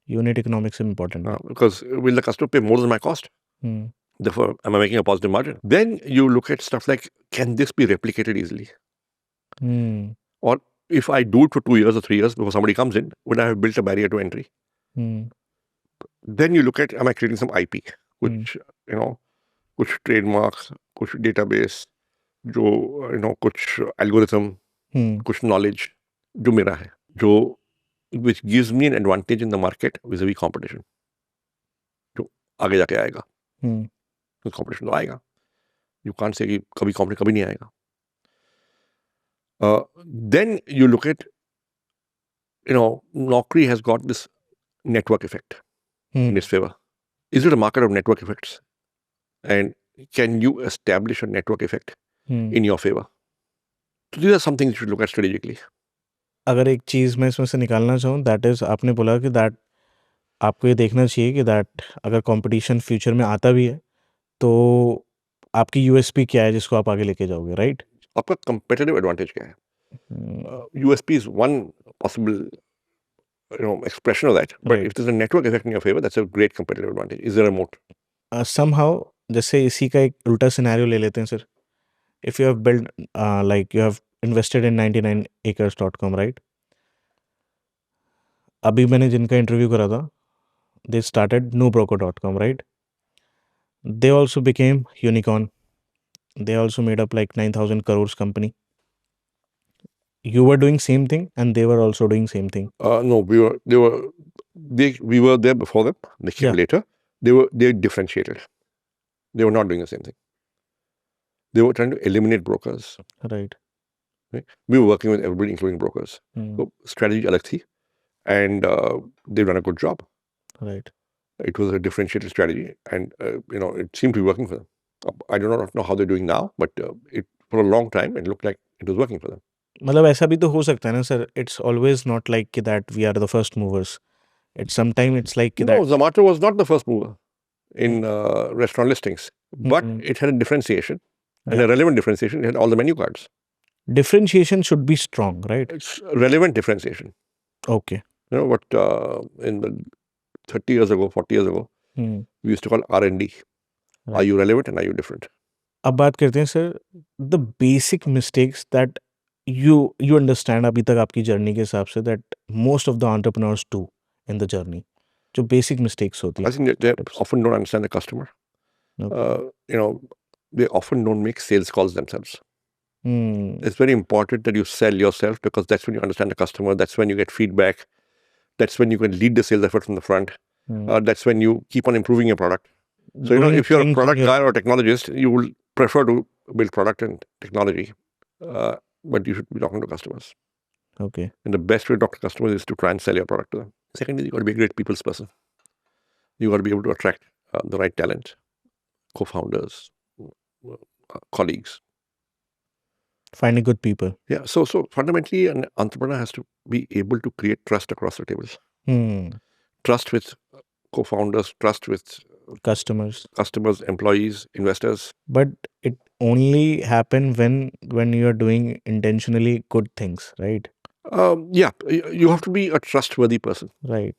Unit economics is important. Because will the customer pay more than my cost? Therefore, am I making a positive margin? Then you look at stuff like, can this be replicated easily? Or if I do it for 2 years or 3 years before somebody comes in, would I have built a barrier to entry? Then you look at, am I creating some IP? Which, कुछ trademark, कुछ database, जो, कुछ algorithm, कुछ knowledge, जो मेरा है, which gives me an advantage in the market vis-a-vis competition. जो आगे जाके आएगा. Competition तो आएगा. You can't say कि कभी competition कभी नहीं आएगा. Then you look at, Naukri has got this network effect in its favor. Is it a market of network effects? And can you establish a network effect in your favor? So these are some things you should look at strategically. अगर एक चीज़ मैं इसमें से निकालना चाहूँ, that is आपने बोला कि दैट आपको ये देखना चाहिए कि दैट अगर कंपटीशन फ्यूचर में आता भी है तो आपकी यूएसपी क्या है जिसको आप आगे लेके जाओगे, राइट? आपका competitive advantage क्या है? USP is one possible expression of that. But if there's a network effect in your favor, that's a great competitive advantage. Is there a moat? Somehow, जैसे इसी का एक उल्टा सिनेरियो ले लेते हैं sir. If you have built like you have invested in 99acres.com, right? अभी मैंने जिनका इंटरव्यू करा था, they started nubroker.com, right? They also became unicorn. They also made up like 9,000 crores company. You were doing same thing and they were also doing same thing. No, we were there before them. They came later. They differentiated. They were not doing the same thing. They were trying to eliminate brokers. Right. We were working with everybody, including brokers. So strategy alag thi, and they've done a good job. Right. It was a differentiated strategy, and it seemed to be working for them. I do not know how they're doing now, but for a long time, it looked like it was working for them. मतलब ऐसा भी तो हो सकता है ना sir. It's always not like कि that we are the first movers. Sometimes it's like No, Zomato was not the first mover in restaurant listings, but it had a differentiation and a relevant differentiation. It had all the menu cards. Differentiation should be strong, right? It's relevant differentiation. Okay. You know what? In the 30 years ago, 40 years ago, we used to call R&D. Are you relevant and are you different? अब बात करते हैं sir, the basic mistakes that you understand अभी तक आपकी journey के हिसाब से that most of the entrepreneurs do in the journey. जो basic mistakes होती I हैं. think they often don't understand the customer. They often don't make sales calls themselves. It's very important that you sell yourself, because that's when you understand the customer. That's when you get feedback. That's when you can lead the sales effort from the front. That's when you keep on improving your product. So, if you're a product guy or a technologist, you will prefer to build product and technology, but you should be talking to customers. Okay. And the best way to talk to customers is to try and sell your product to them. Secondly, you got to be a great people's person. You got to be able to attract the right talent, co-founders, colleagues. Finding good people. Yeah. So fundamentally, an entrepreneur has to be able to create trust across the tables. Trust with co-founders, trust with Customers, employees, investors. but it only happen when you are doing intentionally good things, right? Yeah, you have to be a trustworthy person. Right.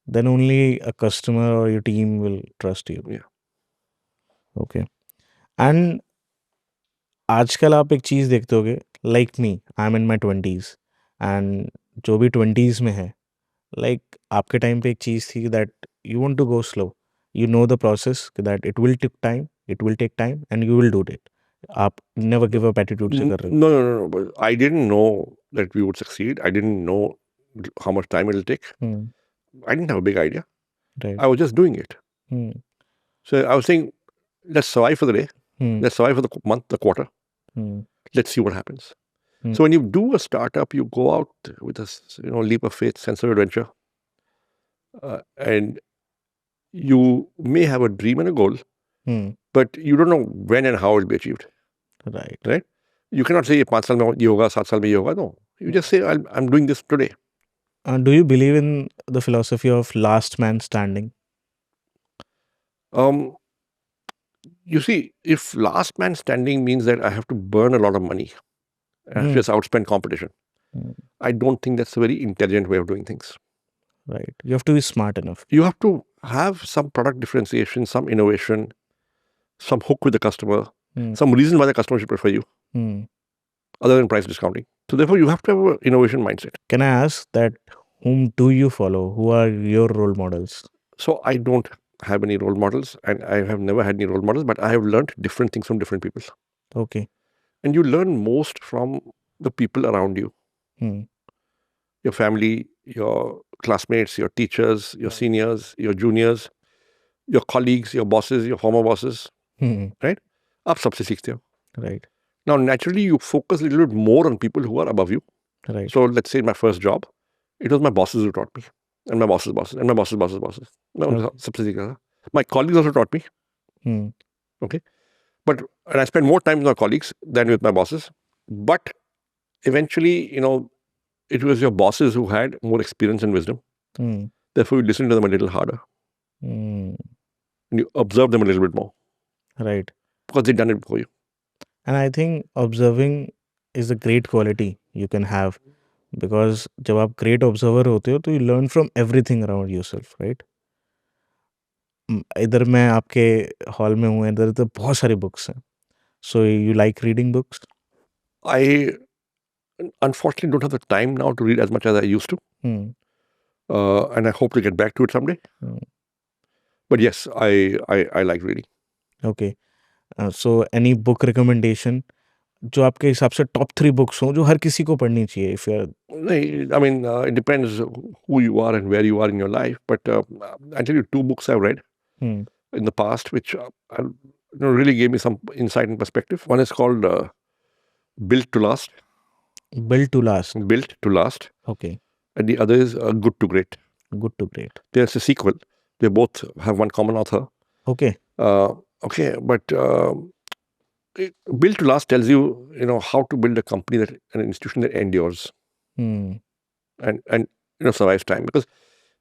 Then only a customer or your team will trust you. Yeah. Okay. And आजकल आप एक चीज़ देखते होगे, like me, I'm in my 20s, and जो भी 20s में है, like आपके टाइम पे एक चीज़ थी that you want to go slow. You know the process that it will take time and you will do it. आप never give up attitude से कर रहे हो. No. But I didn't know that we would succeed. I didn't know how much time it'll take. I didn't have a big idea. Right. I was just doing it. So I was saying, let's survive for the day. Let's survive for the month, the quarter. Let's see what happens. So when you do a startup, you go out with a leap of faith, sense of adventure, and you may have a dream and a goal, but you don't know when and how it will be achieved. Right? You cannot say 5 saal mein ye hoga, 7 saal mein ye hoga. No. You just say, I'm doing this today. Do you believe in the philosophy of last man standing? You see, if last man standing means that I have to burn a lot of money and just outspend competition, I don't think that's a very intelligent way of doing things. Right. You have to be smart enough. You have to have some product differentiation, some innovation, some hook with the customer, some reason why the customer should prefer you, other than price discounting. So therefore, you have to have an innovation mindset. Can I ask that whom do you follow? Who are your role models? So I don't have any role models, and I have never had any role models, but I have learned different things from different people. Okay. And you learn most from the people around you. Your family, your classmates, your teachers, your seniors, your juniors, your colleagues, your bosses, your former bosses. Right? आप सबसे सीखते हो. Right. Now, naturally, you focus a little bit more on people who are above you. Right. So let's say my first job, it was my bosses who taught me, and my bosses' bosses, and my bosses' bosses. सबसे सीखा था. My colleagues also taught me. Okay. And I spent more time with my colleagues than with my bosses. But eventually, it was your bosses who had more experience and wisdom. Therefore, you listen to them a little harder. And you observe them a little bit more. Right. Because they've done it before you. And I think observing is a great quality you can have. Because जब आप great observer होते हो, तो you learn from everything around yourself, right? इधर मैं आपके hall में हूँ, इधर तो बहुत सारी बुक्स हैं. So you like reading books? I unfortunately don't have the time now to read as much as I used to. And I hope to get back to it someday. But yes, I like reading. Okay. So any book recommendation जो आपके हिसाब से top 3 books हों जो हर किसी को पढ़नी चाहिए if you're I mean, it depends who you are and where you are in your life. But I'll tell you 2 books I've read Hmm. in the past, which really gave me some insight and perspective. One is called Built to Last. Built to Last. Built to Last. Okay. And the other is Good to Great. Good to Great. There's a sequel. They both have one common author. Okay. Okay, but Built to Last tells you, how to build a company an institution that endures and survives time. Because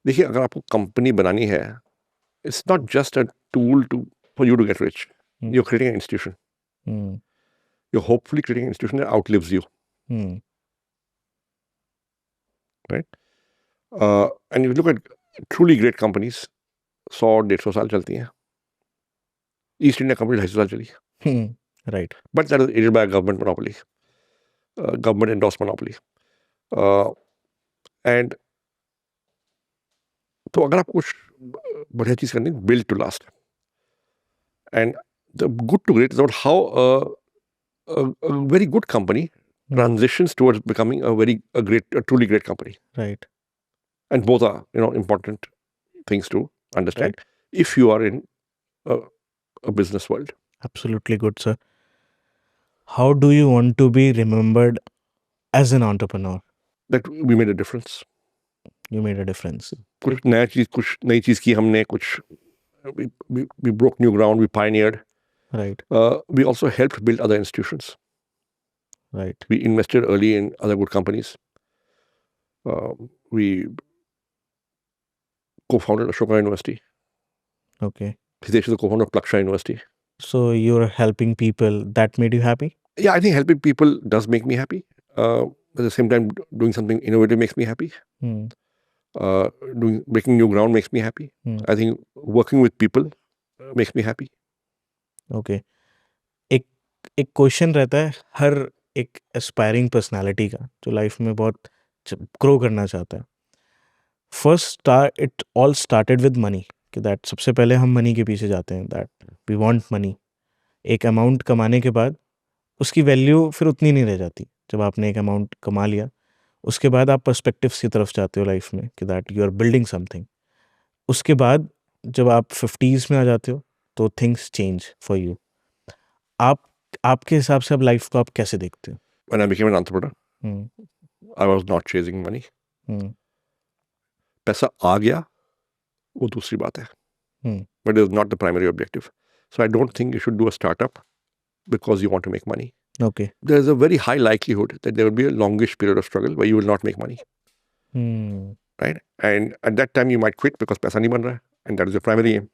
देखिए अगर आपको company बनानी है, it's not just a tool for you to get rich. You're creating an institution. You're hopefully creating an institution that outlives you. Right? And if you look at truly great companies, 100-150 साल चलती हैं. East India Company 250 साल चली. Right. But that is aided by a government monopoly, government endorsed monopoly. And तो अगर आपको कुछ बढ़िया चीज करनी है, build to last. And the good to great is about how a very good company transitions towards becoming a truly great company. Right. And both are, important things to understand if you are in a business world. Absolutely good, sir. How do you want to be remembered as an entrepreneur? That we made a difference. You made a difference. कुछ नई चीज की हमने, we broke new ground, we pioneered. Right. We also helped build other institutions. Right. We invested early in other good companies. We co-founded Ashoka University. Okay. Hitesh is the co-founder of Plaksha University. So you're helping people. That made you happy? Yeah, I think helping people does make me happy. At the same time, doing something innovative makes me happy. Breaking new ground makes me happy. I think working with people makes me happy. Okay. एक question रहता है हर एक aspiring personality का जो life में बहुत grow करना चाहता है. First it all started with money कि दैट सबसे पहले हम मनी के पीछे जाते हैं, दैट वी वांट मनी. एक अमाउंट कमाने के बाद उसकी वैल्यू फिर उतनी नहीं रह जाती. जब आपने एक अमाउंट कमा लिया उसके बाद आप पर्सपेक्टिव्स की तरफ जाते हो लाइफ में कि that you are building something. उसके बाद जब आप 50s में आ जाते हो तो थिंग्स चेंज फॉर यू. आपके हिसाब से अब लाइफ को आप कैसे देखते हो? When I became an entrepreneur, I was not chasing money. पैसा आ गया वो दूसरी बात है. But it was not the primary objective. So I don't think you should do a startup because you want to make money. Okay. There's a very high likelihood that there will be a longish period of struggle where you will not make money. Right? And at that time you might quit because पैसा नहीं बन रहा है, and that is your primary aim.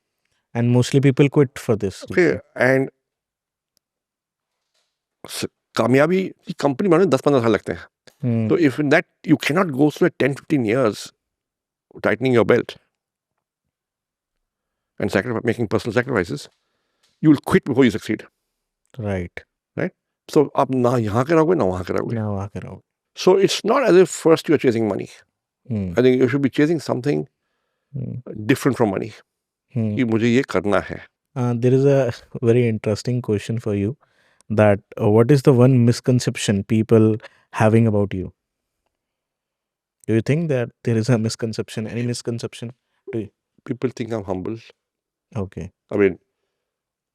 And mostly people quit for this. Okay. And कामयाबी की company बनाने 10-15 साल लगते हैं. So if in that you cannot go through 10-15 years tightening your belt and making personal sacrifices, you will quit before you succeed. Right. Right? So आप ना यहाँ के रहोगे ना वहाँ के रहोगे. So it's not as if first you are chasing money. I think you should be chasing something different from money. कि मुझे ये करना है. There is a very interesting question for you. That what is the one misconception people having about you? Do you think that there is a misconception? Any misconception? People think I'm humble. Okay. I mean,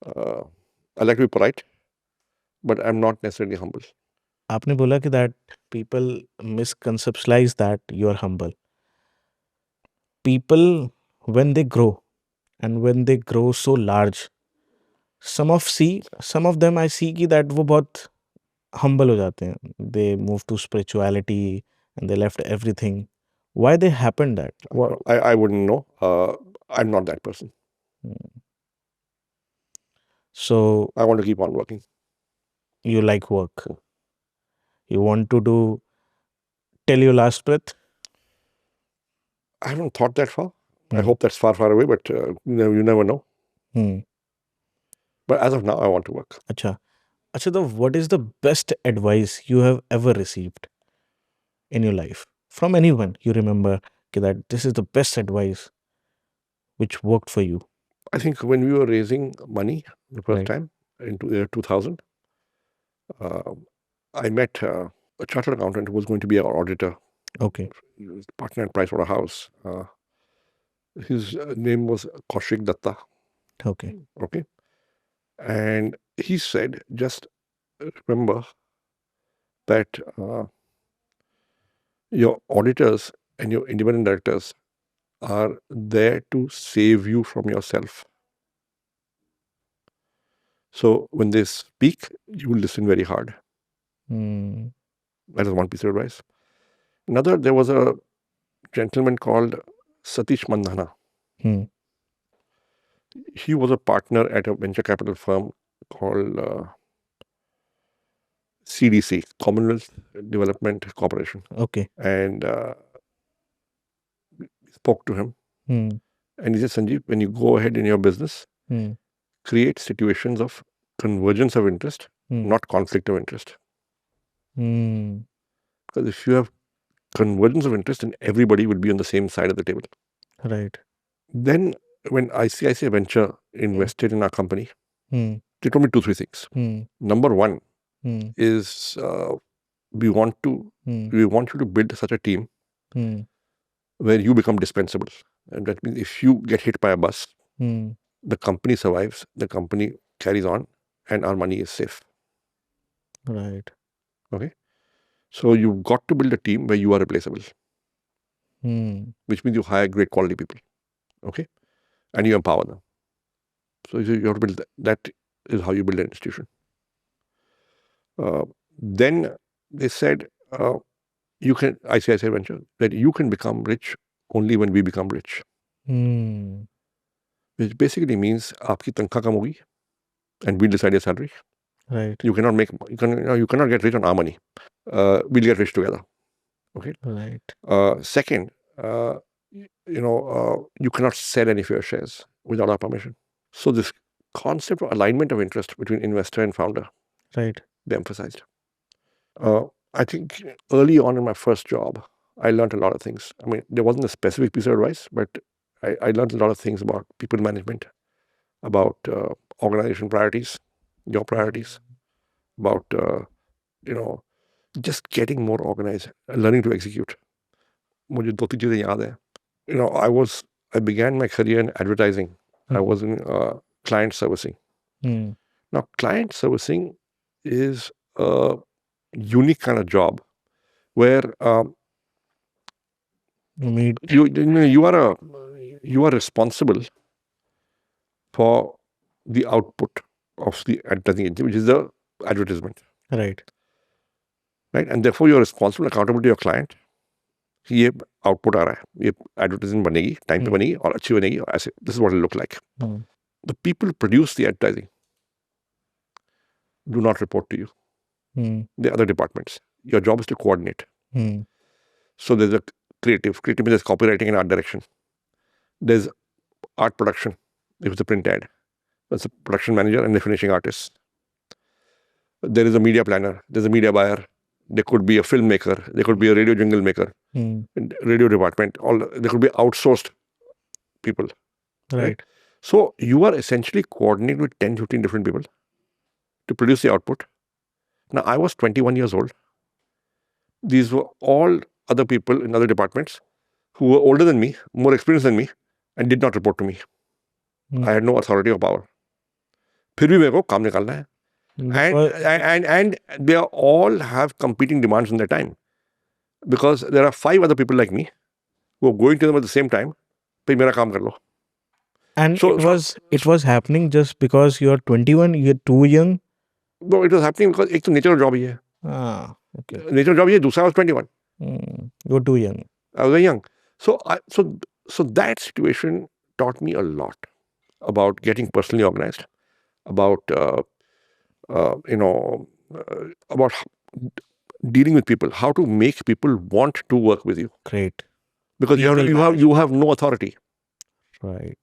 I like to be polite, but I'm not necessarily humble. आपने बोला कि that people misconceptualize that you are humble. People, when they grow and when they grow so large, some of them I see कि that वो बहुत humble हो जाते हैं. They move to spirituality and they left everything. Why they happened that? I wouldn't know. I'm not that person. So I want to keep on working. You like work. You want to do till your last breath? I haven't thought that far. I hope that's far, far away, but you never know. But as of now, I want to work. Acha, what is the best advice you have ever received? in your life from anyone you remember that this is the best advice which worked for you? I think when we were raising money the first Right. time in year 2000, uh, I met a chartered accountant who was going to be our auditor. Okay. He was partner at Pricewaterhouse. His name was Kaushik Datta. Okay. Okay. And he said, just remember that your auditors and your independent directors are there to save you from yourself. So when they speak, you will listen very hard. That is one piece of advice. Another, there was a gentleman called Satish Mandhana. He was a partner at a venture capital firm called CDC, Commonwealth Development Corporation. Okay. And spoke to him. And he said, Sanjeev, when you go ahead in your business, create situations of convergence of interest, not conflict of interest. Because if you have convergence of interest, then everybody will be on the same side of the table. Right. Then when ICICI Venture invested in our company, they told me 2-3 things. Number one is we want you to build such a team where you become dispensable. And that means if you get hit by a bus, the company survives, the company carries on, and our money is safe. Right. Okay. So you've got to build a team where you are replaceable, which means you hire great quality people. Okay. And you empower them. So you have to build that is how you build an institution. Then they said, you can, ICICI Venture, that you can become rich only when we become rich. Which basically means aapki tankha kam hogi and we'll decide your salary. Right. You cannot get rich on our money. We'll get rich together. Okay. Right. Second, you cannot sell any of your shares without our permission. So this concept of alignment of interest between investor and founder, Right. they emphasized. I think early on in my first job, I learned a lot of things. I mean, there wasn't a specific piece of advice, but I learned a lot of things about people management, about organization priorities, your priorities, about, just getting more organized, learning to execute. मुझे 2-3 चीजें याद है. I began my career in advertising. I was in client servicing. Now, client servicing is a unique kind of job where you are responsible for the output of the advertising agency, which is the advertisement. Right. And therefore, you're responsible, accountable to your client. ये output आ रहा है, ये advertisement बनेगी, time पे बनेगी और अच्छी बनेगी और ऐसे. This is what it look like. The people produce the advertising do not report to you. The other departments. Your job is to coordinate. So there's a creative means there's copywriting and art direction. There's art production, if it's a print ad. That's a production manager and the finishing artist. There is a media planner, there's a media buyer. There could be a filmmaker, there could be a radio jingle maker, radio department, there could be outsourced people. Right? So you are essentially coordinating with 10-15 different people to produce the output. Now, I was 21 years old. These were all other people in other departments who were older than me, more experienced than me, and did not report to me. I had no authority or power. फिर भी मेरे को काम निकालना है. And they all have competing demands in their time. Because there are 5 other people like me who are going to them at the same time. फिर मेरा काम कर लो. And it was happening just because you're 21, you're too young? No, it was happening because एक तो nature job ही है. Okay. Nature job ही है, दूसरा I was 21. You're too young. I was very young. So that situation taught me a lot about getting personally organized, about about dealing with people, how to make people want to work with you. Great. Because you have no authority. Right.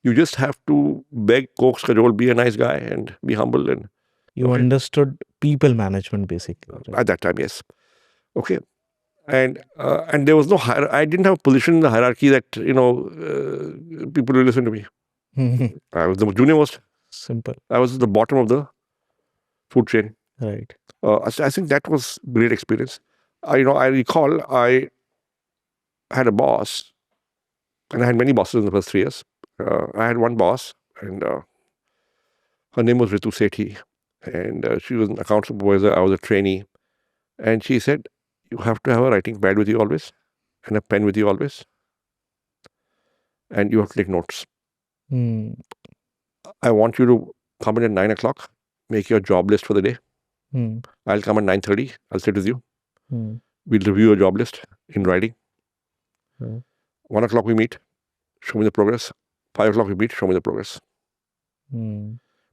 You just have to beg, coax, cajole, be a nice guy and be humble. And you understood people management basically. Right? At that time, yes. Okay. And there was no I didn't have a position in the hierarchy that people will listen to me. I was the junior most. Simple. I was at the bottom of the food chain. Right. I think that was great experience. I recall I had a boss, and I had many bosses in the first 3 years. I had one boss, and her name was Ritu Sethi, and she was an account supervisor. I was a trainee, and she said, "You have to have a writing pad with you always, and a pen with you always, and you have to take notes. I want you to come in at 9 o'clock, make your job list for the day. I'll come at 9:30. I'll sit with you. We'll review your job list in writing. 1 o'clock we meet, show me the progress. 5 o'clock we meet, show me the progress.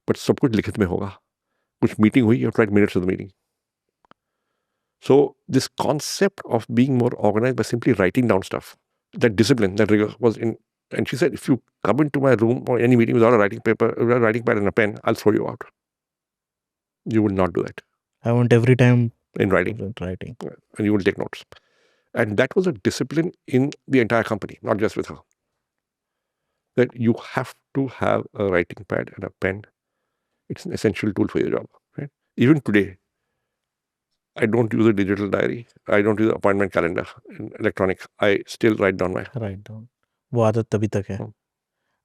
But सब कुछ लिखित में होगा. कुछ meeting हुई, you have to write minutes of the meeting. So this concept of being more organized by simply writing down stuff, that discipline, that rigor was in. And she said, if you come into my room or any meeting without a writing pad and a pen, I'll throw you out. You will not do that. I want every time in writing. And you will take notes. And that was a discipline in the entire company, not just with her. That you have to have a writing pad and a pen. It's an essential tool for your job. Right? Even today, I don't use a digital diary. I don't use an appointment calendar in electronic. I still write down my... वो आदत तभी तक है.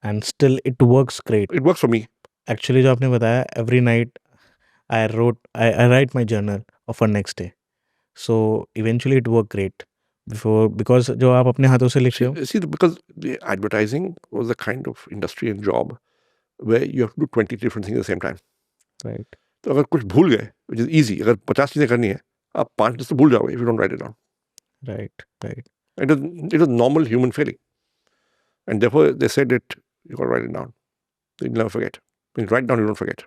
And still it works great. It works for me. Actually जो आपने बताया, every night I write my journal of for next day. So eventually it worked great. Because जो आप अपने हाथों से लिखते हो. See, because the advertising was a kind of industry and job where you have to do 20 different things at the same time. Right. तो अगर कुछ भूल गए, which is easy, अगर 50 चीजें करनी है, आप 5 चीजें तो भूल जाओगे if you don't write it down. Right. It was normal human failing. And therefore they said that you got to write it down. You'll never forget. When you write down, you don't forget.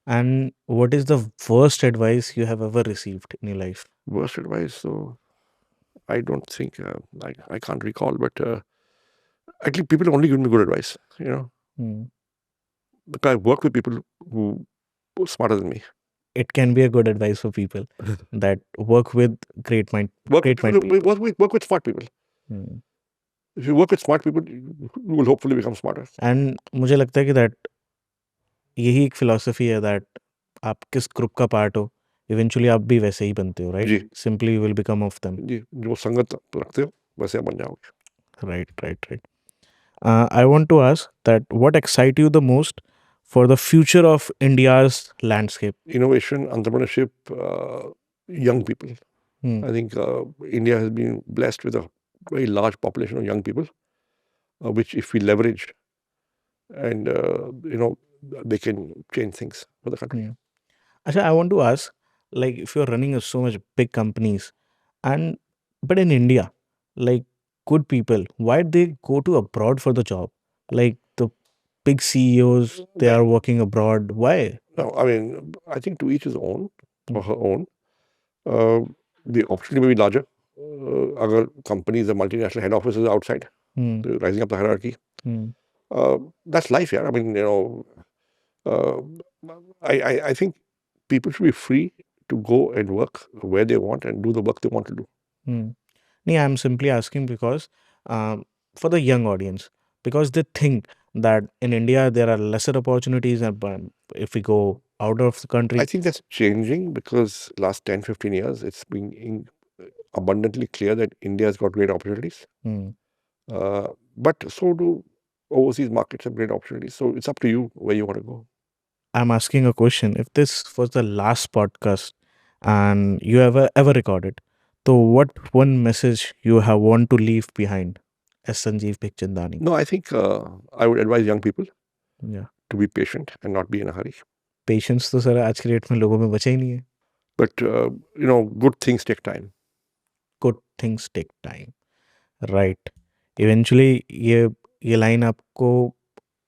And what is the worst advice you have ever received in your life? Worst advice? So I don't think, I can't recall, but actually people have only given me good advice, Because I work with people who are smarter than me. It can be a good advice for people that work with great mind people. Work with smart people. If you work with smart people, you will hopefully become smarter. And मुझे लगता है कि that यही एक philosophy है that आप किस group का part हो, eventually आप भी वैसे ही बनते हो, right? Ji. Simply you will become of them. जी, जो संगत रखते हो वैसे बन जाओगे. Right. I want to ask that what excites you the most for the future of India's landscape? Innovation, entrepreneurship, young people. I think India has been blessed with a very large population of young people, which if we leverage and, they can change things for the country. Actually, I want to ask, like, if you're running so much big companies, but in India, like, good people, why they go to abroad for the job? Like, the big CEOs, they are working abroad. Why? No, I mean, I think to each his own or her own. The opportunity may be larger. Agar companies, the multinational head offices are outside, rising up the hierarchy. That's life, yeah. I mean, I think people should be free to go and work where they want and do the work they want to do. No, I'm simply asking because for the young audience, because they think that in India there are lesser opportunities, but if we go out of the country. I think that's changing because last 10, 15 years, it's been abundantly clear that India has got great opportunities. But so do overseas markets have great opportunities. So it's up to you where you want to go. I'm asking a question. If this was the last podcast and you ever recorded, so what one message you have want to leave behind as Sanjeev Bikhchandani? No, I think I would advise young people to be patient and not be in a hurry. Patience तो sir आज के date में लोगों में बचा ही नहीं है. But good things take time. Good things take time. Right. Eventually ये लाइन आपको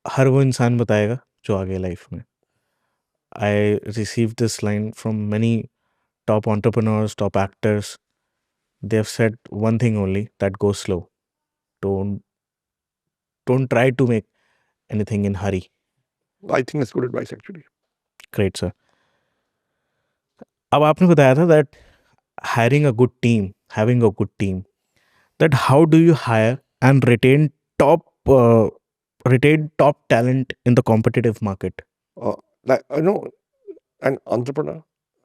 हर वो इंसान बताएगा जो आगे लाइफ में. I received this line from many top entrepreneurs, top actors. They have said one thing only, that go slow. Don't try to make anything in hurry. I think that's good advice actually. Great, sir. अब आपने बताया था that hiring a good team, having a good team, that how do you hire and top retain top talent in the competitive market? Like, an entrepreneur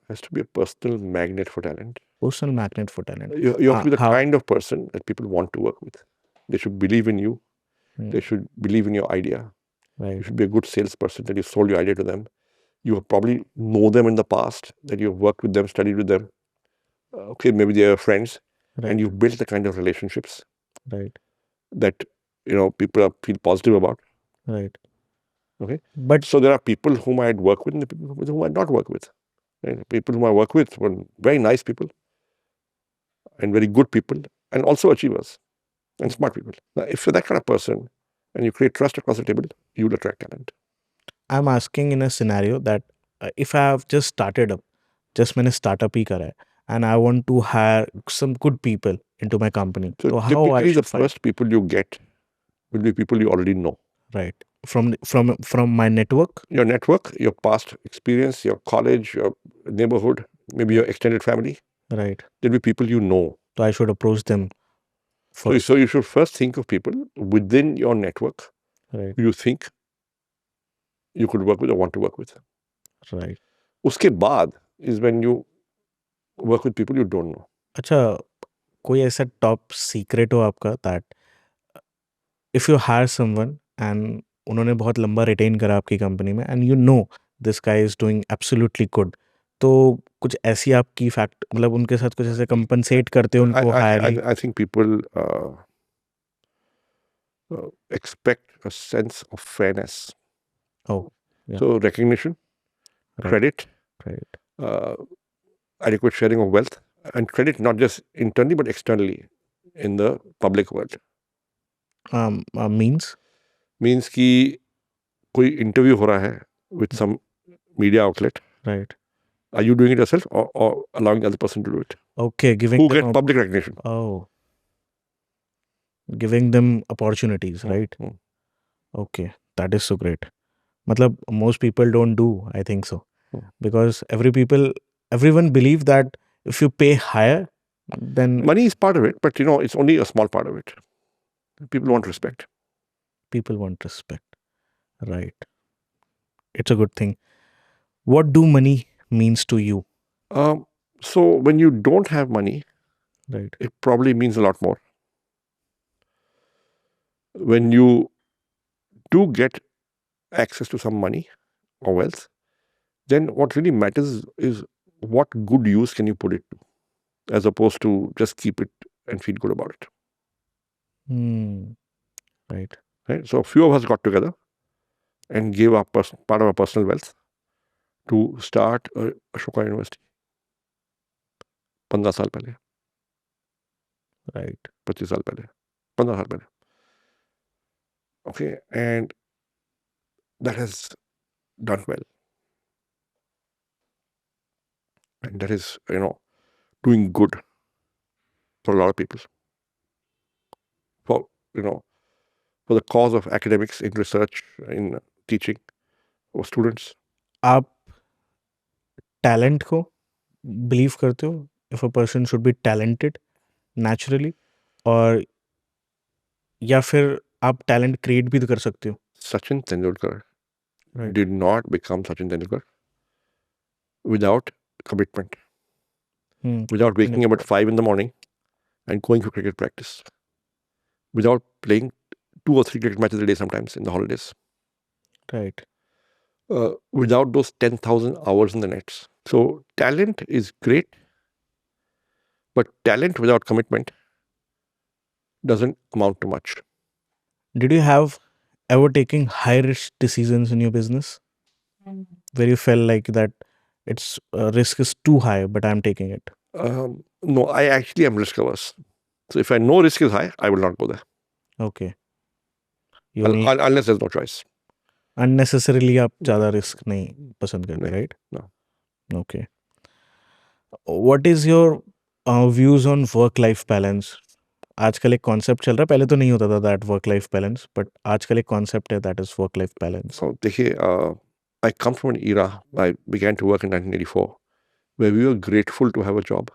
has to be a personal magnet for talent. Personal magnet for talent. You have to be the How? kind of person that people want to work with. They should believe in you. They should believe in your idea. You Right. should be a good salesperson, that you sold your idea to them. You probably know them in the past, that you've worked with them, studied with them. Okay, maybe they are friends, and Right. you've built the kind of relationships Right. that people feel positive about. Right. Okay, But so there are people whom I'd work with and the people with whom I'd not work with. Right? People whom I work with were very nice people and very good people, and also achievers and smart people. Now, if you're that kind of person and you create trust across the table, you will attract talent. I'm asking in a scenario that if I have just started up, just मैंने startup ही करा है, and I want to hire some good people into my company. So So how I typically, the should find? first people you get will be people you already know. Right. From my network. Your network, your past experience, your college, your neighborhood, maybe your extended family. Right. There'll be people you know. So I should approach them first. So you should first think of people within your network Right. who you think you could work with or want to work with. Right. Uske baad is when you work with people you don't know. अच्छा, कोई ऐसा top secret हो आपका that if you hire someone and उन्होंने बहुत लंबा retain करा आपकी कंपनी में and you know this guy is doing absolutely good, तो कुछ ऐसी आपकी फैक्ट मतलब उनके साथ कुछ ऐसे कंपनसेट करते हो उनको हायरली? I think people expect a sense of fairness. Oh, yeah. So recognition, Right. credit, Right. adequate sharing of wealth, and credit not just internally but externally in the public world. Means कि कोई interview हो रहा है with some media outlet. right. Are you doing it yourself or allowing the other person to do it? Okay, giving Who them get public recognition? oh, giving them opportunities, right? Hmm. Okay, that is so great. Matlab, most people don't do, I think so. Because everyone believe that if you pay higher, then Money is part of it, but it's only a small part of it. People want respect. people want respect. Right. It's a good thing. What do money means to you? So when you don't have money, Right. it probably means a lot more. When you do get access to some money or wealth, then what really matters is what good use can you put it to, as opposed to just keep it and feel good about it. Right. Right? So a few of us got together and gave our part of our personal wealth to start Ashoka University 15 साल पहले. Right. 25 साल पहले. 15 साल पहले. Okay, and that has done well. And that is, doing good for a lot of people. For the cause of academics, in research, in teaching, for students. आप talent को believe करते हो if a person should be talented naturally, और या फिर आप talent create भी तो कर सकते हो? Sachin Tendulkar Right. did not become Sachin Tendulkar without commitment, without waking up at 5 in the morning and going for cricket practice, without playing 2 or 3 cricket matches a day sometimes in the holidays, Right. without those 10,000 hours in the nets. So talent is great, but talent without commitment doesn't amount to much. Did you have ever taken high risk decisions in your business where you felt like that its risk is too high, but I'm taking it? No, I actually am risk averse. So if I know risk is high, I will not go there. Okay. You only Unless there's no choice. unnecessarily आप ज़्यादा risk नहीं पसंद करते, नहीं, right? no. Okay. What is your views on work-life balance? आजकल एक concept चल रहा है, पहले तो नहीं होता था that work life balance, but आजकल एक कॉन्सेप्ट है that is work life balance. So देखिए, I come from an era, I began to work in 1984, where we were grateful to have a job.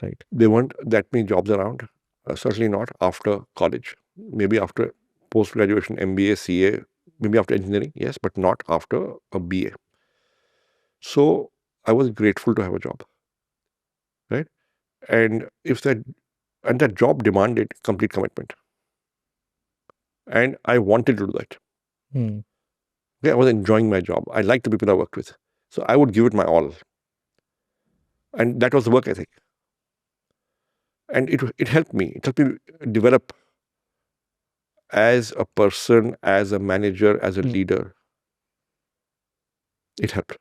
Right. There weren't that many jobs around. Certainly not after college. Maybe after post-graduation MBA, CA, maybe after engineering, yes, but not after a BA. So I was grateful to have a job, right? And that job demanded complete commitment. And I wanted to do that. Okay, I was enjoying my job. I liked the people I worked with. So I would give it my all. And that was the work ethic. And it helped me. It helped me develop as a person, as a manager, as a leader. It helped.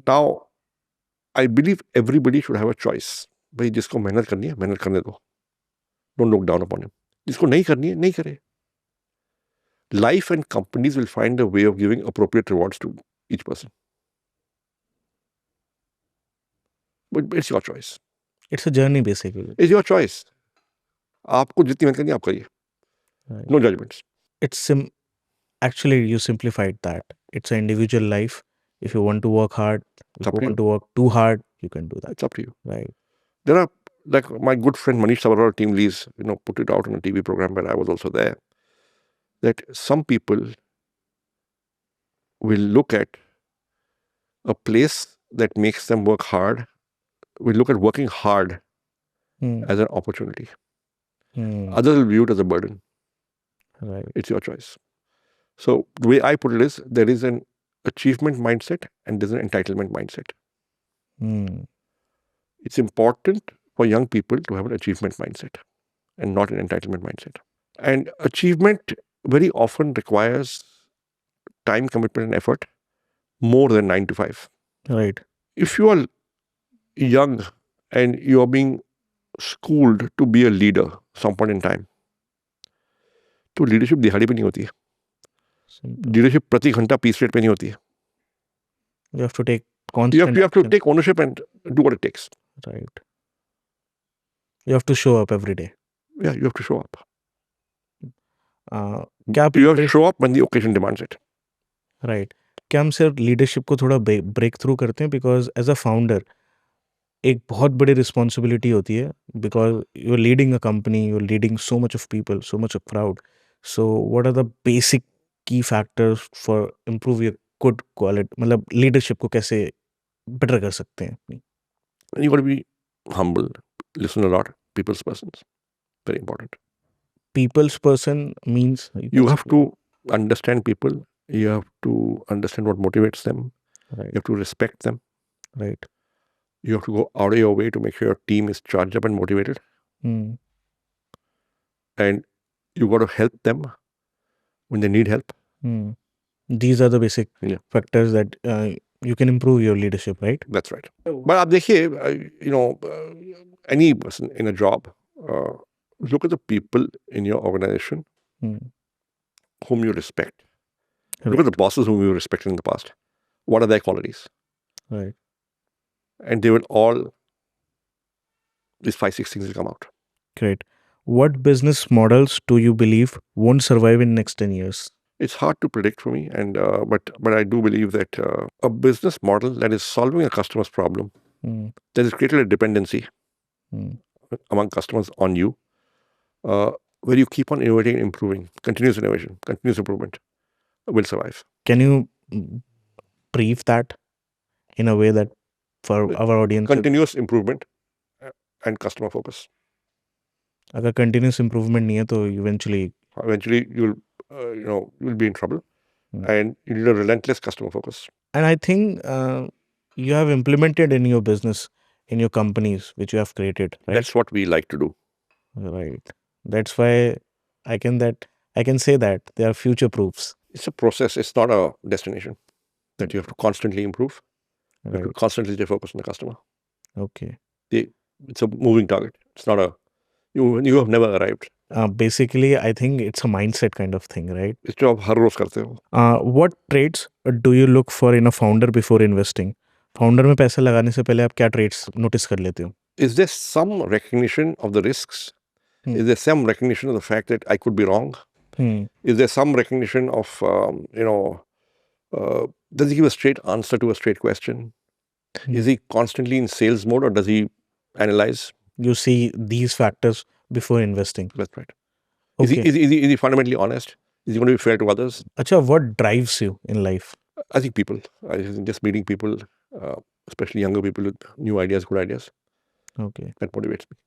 Now, I believe everybody should have a choice. भाई जिसको मेहनत करनी है मेहनत करने दो. Don't look down upon him. जिसको नहीं करनी है नहीं करे. Life and companies will find a way of giving appropriate rewards to each person. But it's your choice. It's a journey, basically. It's your choice. आपको जितनी मेहनत करनी है आप करिए. Right. No judgments. Actually, you simplified that. It's an individual life. If you want to work hard, if you want to work too hard, you can do that. It's up to you. Right. There are, like my good friend Manish Sabarwal, team leads, put it out on a TV program where I was also there, that some people will look at a place that makes them work hard, will look at working hard as an opportunity. Others will view it as a burden. Right. It's your choice. So the way I put it is, there is an achievement mindset and there's an entitlement mindset. It's important for young people to have an achievement mindset and not an entitlement mindset. And achievement very often requires time, commitment, and effort more than 9 to 5. Right. If you are young and you are being schooled to be a leader some point in time, तो leadership दिहाड़ी पे नहीं होती है. Leadership प्रति घंटा piece rate पे नहीं होती है. You have to take constant. You have to take ownership and do what it takes. Right. You have to show up every day. Yeah, you have to show up. You have to show up when the occasion demands it. Right. क्या हम सिर्फ leadership को थोड़ा break through करते हैं? Because as a founder एक बहुत बड़ी रिस्पॉन्सिबिलिटी होती है, because you are leading a company, you are leading so much of people, so much of crowd. So what are the basic key factors for improve your good quality, मतलब leadership को कैसे better कर सकते हैं अपनी? You got to be humble, listen a lot, people's persons. Very important. People's person means you have to understand people. You have to understand what motivates them. Right. You have to respect them. Right. You have to go out of your way to make sure your team is charged up and motivated. And you got to help them when they need help. These are the basic factors that you can improve your leadership, right? That's right. But आप देखिए, any person in a job, look at the people in your organization whom you respect. Right. Look at the bosses whom you respected in the past. What are their qualities? Right. And they will all, these 5-6 things will come out. Great. What business models do you believe won't survive in next 10 years? It's hard to predict for me, and but I do believe that a business model that is solving a customer's problem, that has created a dependency among customers on you, where you keep on innovating and improving, continuous innovation, continuous improvement, will survive. Can you brief that in a way that for our audience? Continuous improvement and customer focus. अगर continuous improvement नहीं है तो eventually you'll be in trouble, and you need a relentless customer focus. And I think you have implemented in your business, in your companies which you have created, right? That's what we like to do. Right. That's why I can say that they are future proofs. It's a process. It's not a destination that you have to constantly improve. You have to constantly stay focused on the customer. Okay. It's a moving target. It's not you have never arrived. Basically, I think it's a mindset kind of thing, right? इस जो आप हर रोज करते हो. What traits do you look for in a founder before investing? Founder में पैसा लगाने से पहले आप क्या traits notice कर लेते हो? Is there some recognition of the risks? Is there some recognition of the fact that I could be wrong? Is there some recognition of, does he give a straight answer to a straight question? Is he constantly in sales mode, or does he analyze. You see these factors before investing. That's right. Okay. Is he fundamentally honest? Is he going to be fair to others? Acha, what drives you in life? I think people. I think just meeting people, especially younger people with new ideas, good ideas, Okay. that motivates me.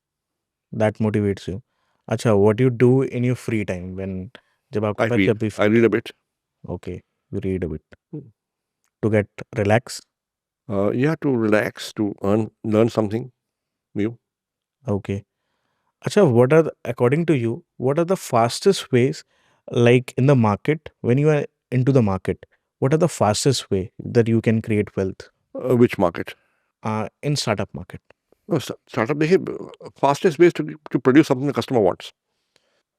That motivates you. Acha, what do you do in your free time when जब आपके I pass read. जब भी I read a bit. Okay, you read a bit Hmm. to get relax. Yeah, to relax, to learn something new. Okay. Acha, what are according to you, what are the fastest ways, like in the market, when you are into the market, what are the fastest way that you can create wealth Which market? in startup market? Startup, fastest ways to produce something the customer wants.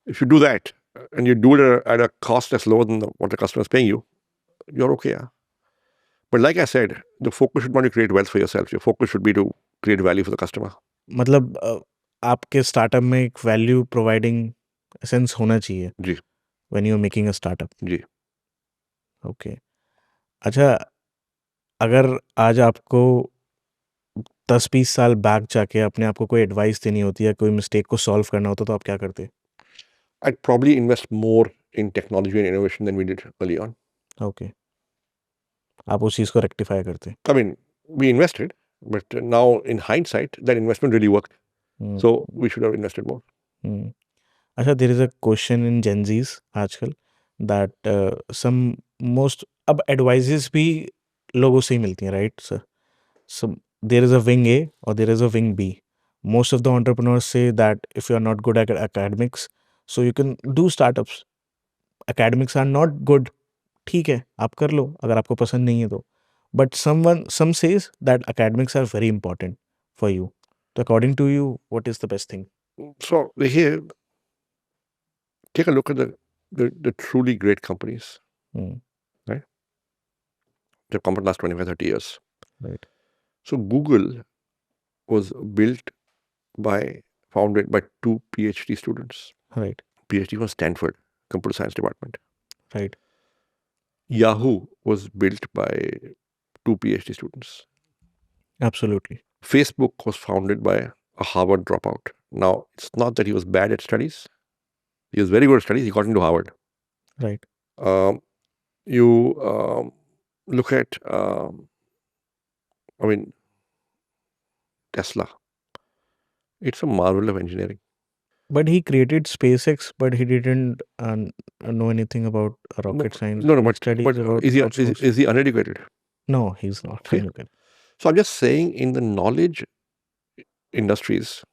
If you do that and you do it at a cost that's lower than what the customer is paying you, you're okay. Yeah? But like I said, the focus should not be to create wealth for yourself. Your focus should be to create value for the customer. मतलब आपके startup में एक value providing essence होना चाहिए जी when you are making a startup. जी. Okay. अच्छा, अगर आज आपको 10-20 साल बैक जाके अपने आप को कोई एडवाइस देनी होती है, कोई मिस्टेक को सॉल्व करना होता, तो आप क्या करते? I'd probably invest more in technology and innovation than we did early on. Okay. आप उस चीज़ को रेक्टिफाई करते? I mean, we invested, but now in hindsight, that investment really worked. So we should have invested more. अच्छा, there is a question in gen Zs आजकल that some most अब advices भी लोगों से ही मिलती हैं, right sir? So there is a wing A और there is a wing B. Most of the entrepreneurs say that if you are not good at academics, so you can do startups. Academics are not good. ठीक है, आप कर लो अगर आपको पसंद नहीं है तो. But some says that academics are very important for you. So according to you, what is the best thing? So here, take a look at the truly great companies, right? They've come in the last 25, 30 years. Right. So Google was founded by two PhD students. Right. PhD from Stanford, computer science department. Right. Yahoo was built by two PhD students. Absolutely. Facebook was founded by a Harvard dropout. Now, it's not that he was bad at studies. He was very good at studies. He got into Harvard. Right. You look at, Tesla. It's a marvel of engineering. But he created SpaceX, but he didn't know anything about rocket science. No, He but studies about is cosmos. he uneducated? No, he's not. See? uneducated. So I'm just saying, in the knowledge industries,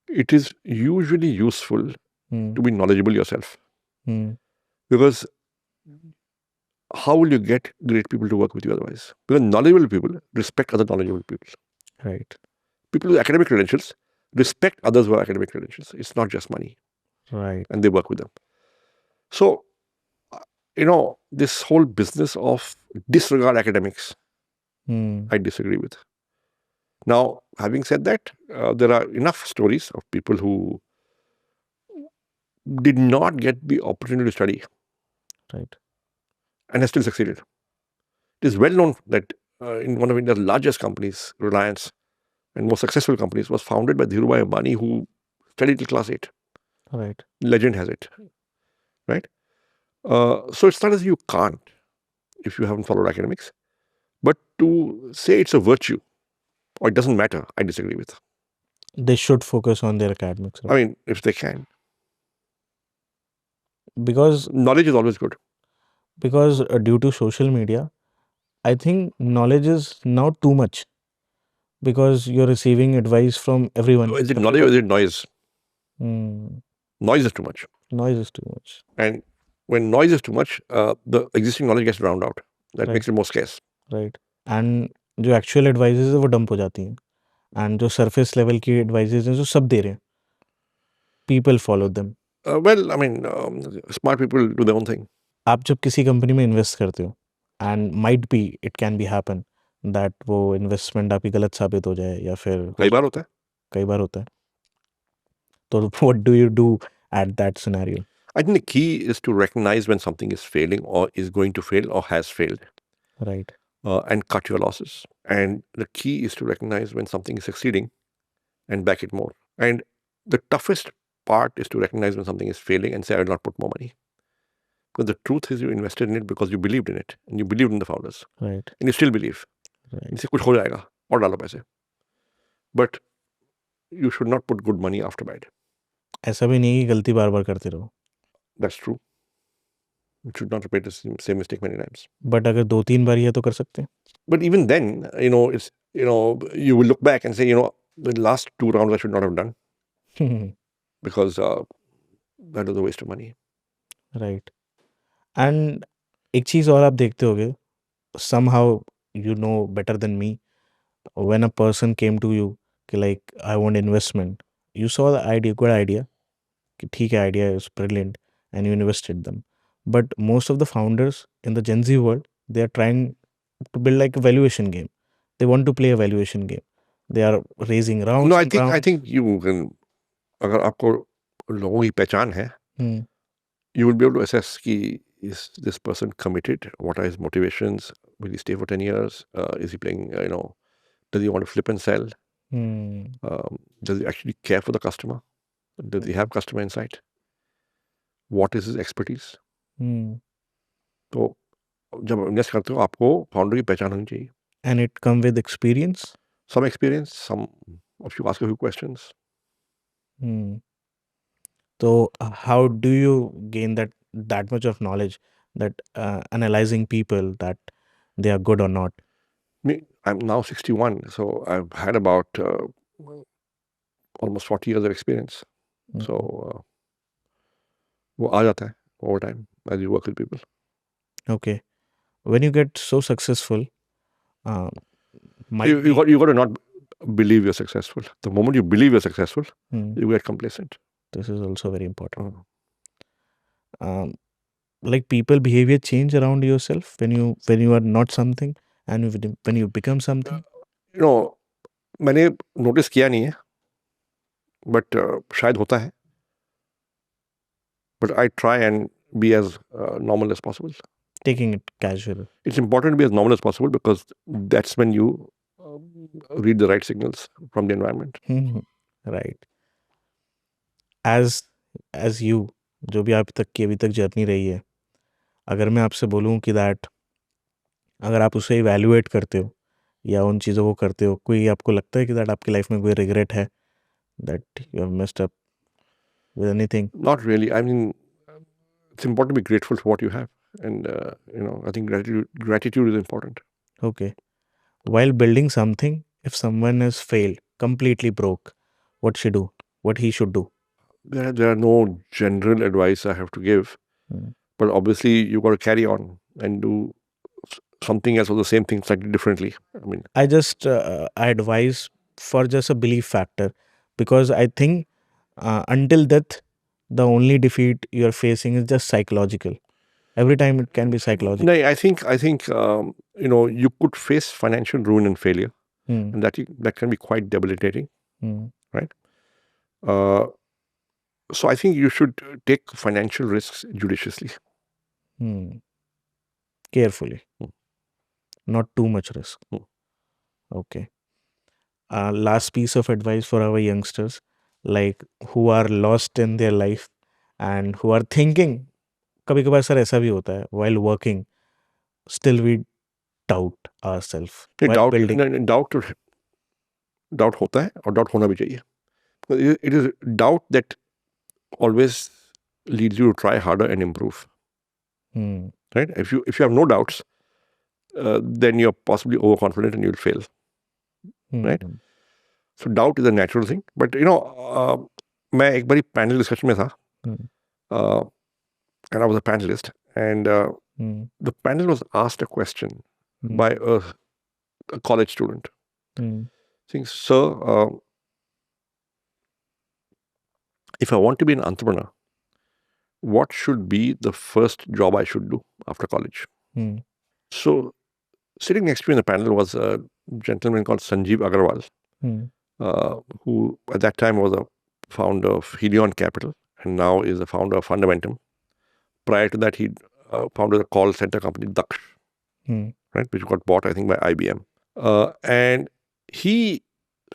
it is usually useful to be knowledgeable yourself. Because how will you get great people to work with you otherwise? Because knowledgeable people respect other knowledgeable people. Right. People with academic credentials respect others who have academic credentials. It's not just money. Right. And they work with them. So, this whole business of disregard academics, I disagree with. Now, having said that, there are enough stories of people who did not get the opportunity to study. Right. And has still succeeded. It is well known that in one of India's largest companies, Reliance, and most successful companies, was founded by Dhirubhai Ambani, who studied till class 8. Right. Legend has it. Right? So it's not as you can't if you haven't followed academics. But to say it's a virtue or it doesn't matter, I disagree with. They should focus on their academics. Right? I mean, if they can. Because knowledge is always good. Because due to social media, I think knowledge is now too much. Because you're receiving advice from everyone. Is it knowledge or is it noise? Noise is too much. Noise is too much. And when noise is too much, the existing knowledge gets drowned out. That makes it more scarce. Right. And जो actual advices है वो dump हो जाती हैं. And जो surface level की advices हैं जो सब दे रहे हैं. People follow them. Smart people do their own thing. आप जब किसी कंपनी में इन्वेस्ट करते हो and might be it can be happen that वो इन्वेस्टमेंट आपकी गलत साबित हो जाए या फिर कई बार होता है. तो what do you do at that scenario? I think the key is to recognize when something is failing or is going to fail or has failed. Right. And cut your losses. And the key is to recognize when something is succeeding and back it more. And the toughest part is to recognize when something is failing and say, I will not put more money. Because the truth is you invested in it because you believed in it and you believed in the founders. Right. And you still believe. Right. इससे कुछ हो जाएगा और डालो पैसे. But you should not put good money after bad. ऐसा भी नहीं कि गलती बार बार करते रहो. That's true. You should not repeat the same mistake many times. But अगर 2-3 बार है तो कर सकते हैं. But even then, it's, you will look back and say, the last 2 rounds I should not have done because that was a waste of money. Right. And एक चीज़ और आप देखते होगे, somehow you know better than me, when a person came to you कि like I want investment, you saw the idea, good idea, कि ठीक है, idea is brilliant, and you invested them. But most of the founders in the Gen Z world, they are trying to build like a valuation game. They want to play a valuation game. They are raising rounds. No, and rounds. I think you can, अगर आपको लोगों की पहचान है, you will be able to assess कि is this person committed? What are his motivations? Will he stay for 10 years? Is he playing, does he want to flip and sell? Does he actually care for the customer? Does he have customer insight? What is his expertise? तो जब invest करते हो आपको founder की पहचान होनी चाहिए. And it come with experience? Some experience, some of you ask a few questions. So how do you gain that much of knowledge, that analyzing people, that they are good or not? I'm now 61, so I've had about almost 40 years of experience. So वो आ जाता है over time as you work with people. Okay. When you get so successful, you got to not believe you're successful. The moment you believe you're successful, you get complacent. This is also very important. Like people behavior change around yourself when you are not something and when you become something. मैंने notice किया नहीं है, but शायद होता है. But I try and be as normal as possible. Taking it casual. It's important to be as normal as possible because that's when you read the right signals from the environment. Right. As you, जो भी आप अभी तक journey रही है, अगर मैं आपसे बोलूँ कि दैट अगर आप उसे इवैल्यूएट करते हो या उन चीज़ों को करते हो, कोई आपको लगता है कि दैट आपकी लाइफ में कोई रिग्रेट है, that you have messed up with anything? Not really. I mean, it's important to be grateful for what you have, and I think gratitude is important. Okay. While building something, if someone has failed, completely broke, what he should do? There are no general advice I have to give, but obviously you got to carry on and do something else or the same thing slightly differently. I just I advise for just a belief factor, because I think until death, the only defeat you're facing is just psychological. Every time it can be psychological. No, I think you could face financial ruin and failure, and that can be quite debilitating, right? So I think you should take financial risks judiciously. Carefully. Not too much risk. Okay. Last piece of advice for our youngsters, like who are lost in their life and who are thinking, कभी कभार sir ऐसा भी होता है, while working, still we doubt ourselves. Doubt होता है और doubt होना भी चाहिए. It is doubt that always leads you to try harder and improve. Right? If you have no doubts, then you're possibly overconfident and you'll fail. Right? So doubt is a natural thing. But मैं एक बारी panel discussion में था, and I was a panelist, and the panel was asked a question by a college student. Saying, sir, if I want to be an entrepreneur, what should be the first job I should do after college? So sitting next to me in the panel was a gentleman called Sanjeev Agarwal, who at that time was a founder of Helion Capital and now is a founder of Fundamentum. Prior to that, he founded a call center company, Daksh, right, which got bought, I think, by IBM. And he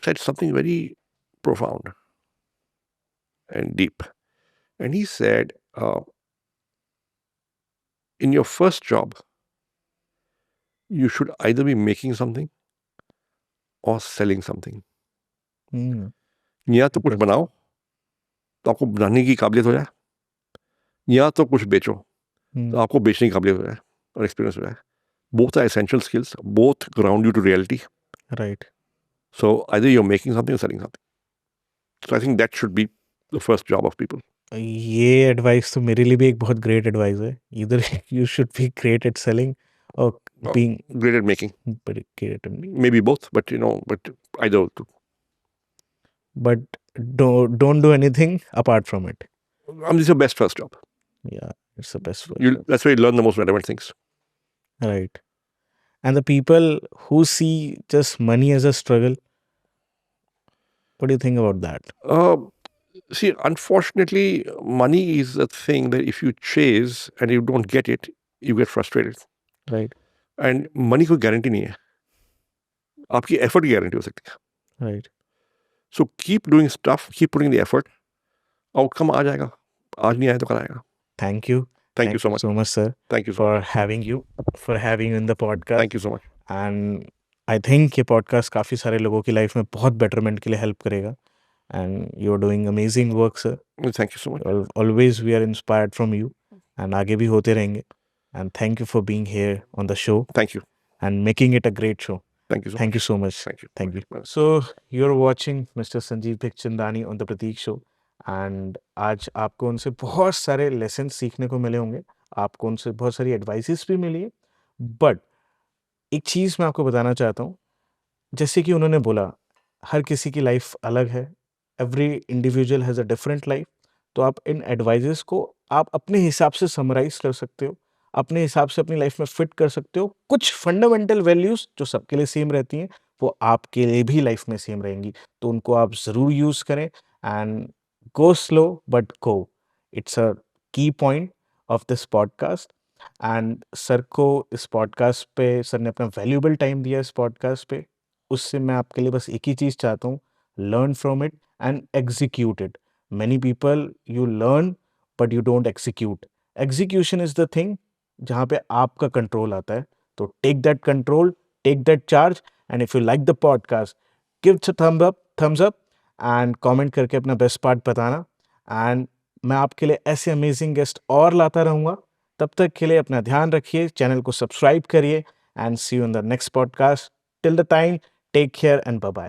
said something very profound and deep. And he said, in your first job, you should either be making something or selling something. या तो कुछ बनाओ तो आपको बनाने की काबिलियत हो जाए, या तो कुछ बेचो तो आपको बेचने की काबिलियत हो जाए और एक्सपीरियंस हो जाए. Both are essential skills. Both ground you to reality. Right. So either you're making something or selling something. So I think that should be the first job of people. ये एडवाइस तो मेरे लिए भी एक बहुत great advice है. Either you should be great at selling or being Great at making. great at making. Maybe both, but either or two. But don't do anything apart from it. This is your best first job. Yeah, it's the best first job. That's where you learn the most relevant things. Right. And the people who see just money as a struggle, what do you think about that? See, unfortunately, money is a thing that if you chase and you don't get it, you get frustrated. Right. And money कोई guarantee नहीं है. आपकी effort की guarantee हो सकती है. Right. So keep doing stuff, keep putting the effort. Outcome आ जाएगा. आज नहीं आया तो कल आएगा. Thank you. Thank you so much. So much, sir. Thank you so for much. having you in the podcast. Thank you so much. And I think ये podcast काफ़ी सारे लोगों की लाइफ में बहुत betterment के लिए help करेगा. And you're doing amazing work, sir. Thank you so much. Always we are inspired from you. And आगे भी होते रहेंगे. And thank you for being here on the show. Thank you. And making it a great show. Thank you so much. Thank you so much. Thank you. Thank you. So you're watching Mr. Sanjeev Bikhchandani on the Prateek Show. And आज आपको उनसे बहुत सारे lesson सीखने को मिले होंगे. आपको उनसे बहुत सारी एडवाइसेस भी मिली है. बट एक चीज़ मैं आपको बताना चाहता हूँ. जैसे कि उन्होंने बोला, हर किसी की लाइफ अलग है. Every individual has a different life. तो आप इन एडवाइसेस को आप अपने हिसाब से समराइज कर सकते हो, अपने हिसाब से अपनी लाइफ में फिट कर सकते हो. कुछ फंडामेंटल वैल्यूज जो सबके लिए सेम रहती हैं वो आपके लिए भी लाइफ में सेम रहेंगी. तो उनको आप ज़रूर यूज़ करें. And go slow but go. It's a key point of this podcast. And sir को इस पॉडकास्ट पे सर ने अपना वैल्यूएबल टाइम दिया इस पॉडकास्ट पे. उससे मैं आपके लिए बस एक ही चीज़ चाहता हूँ, learn from it and execute it. Many people you learn but you don't execute. Execution is the thing जहाँ पे आपका कंट्रोल आता है. तो take that control, take that charge. And if you like the podcast, give it a thumbs up and comment करके अपना best part बताना. And मैं आपके लिए ऐसे अमेजिंग गेस्ट और लाता रहूँगा. तब तक के लिए अपना ध्यान रखिए, चैनल को सब्सक्राइब करिए and see you in the next podcast. Till the time, take care and bye bye.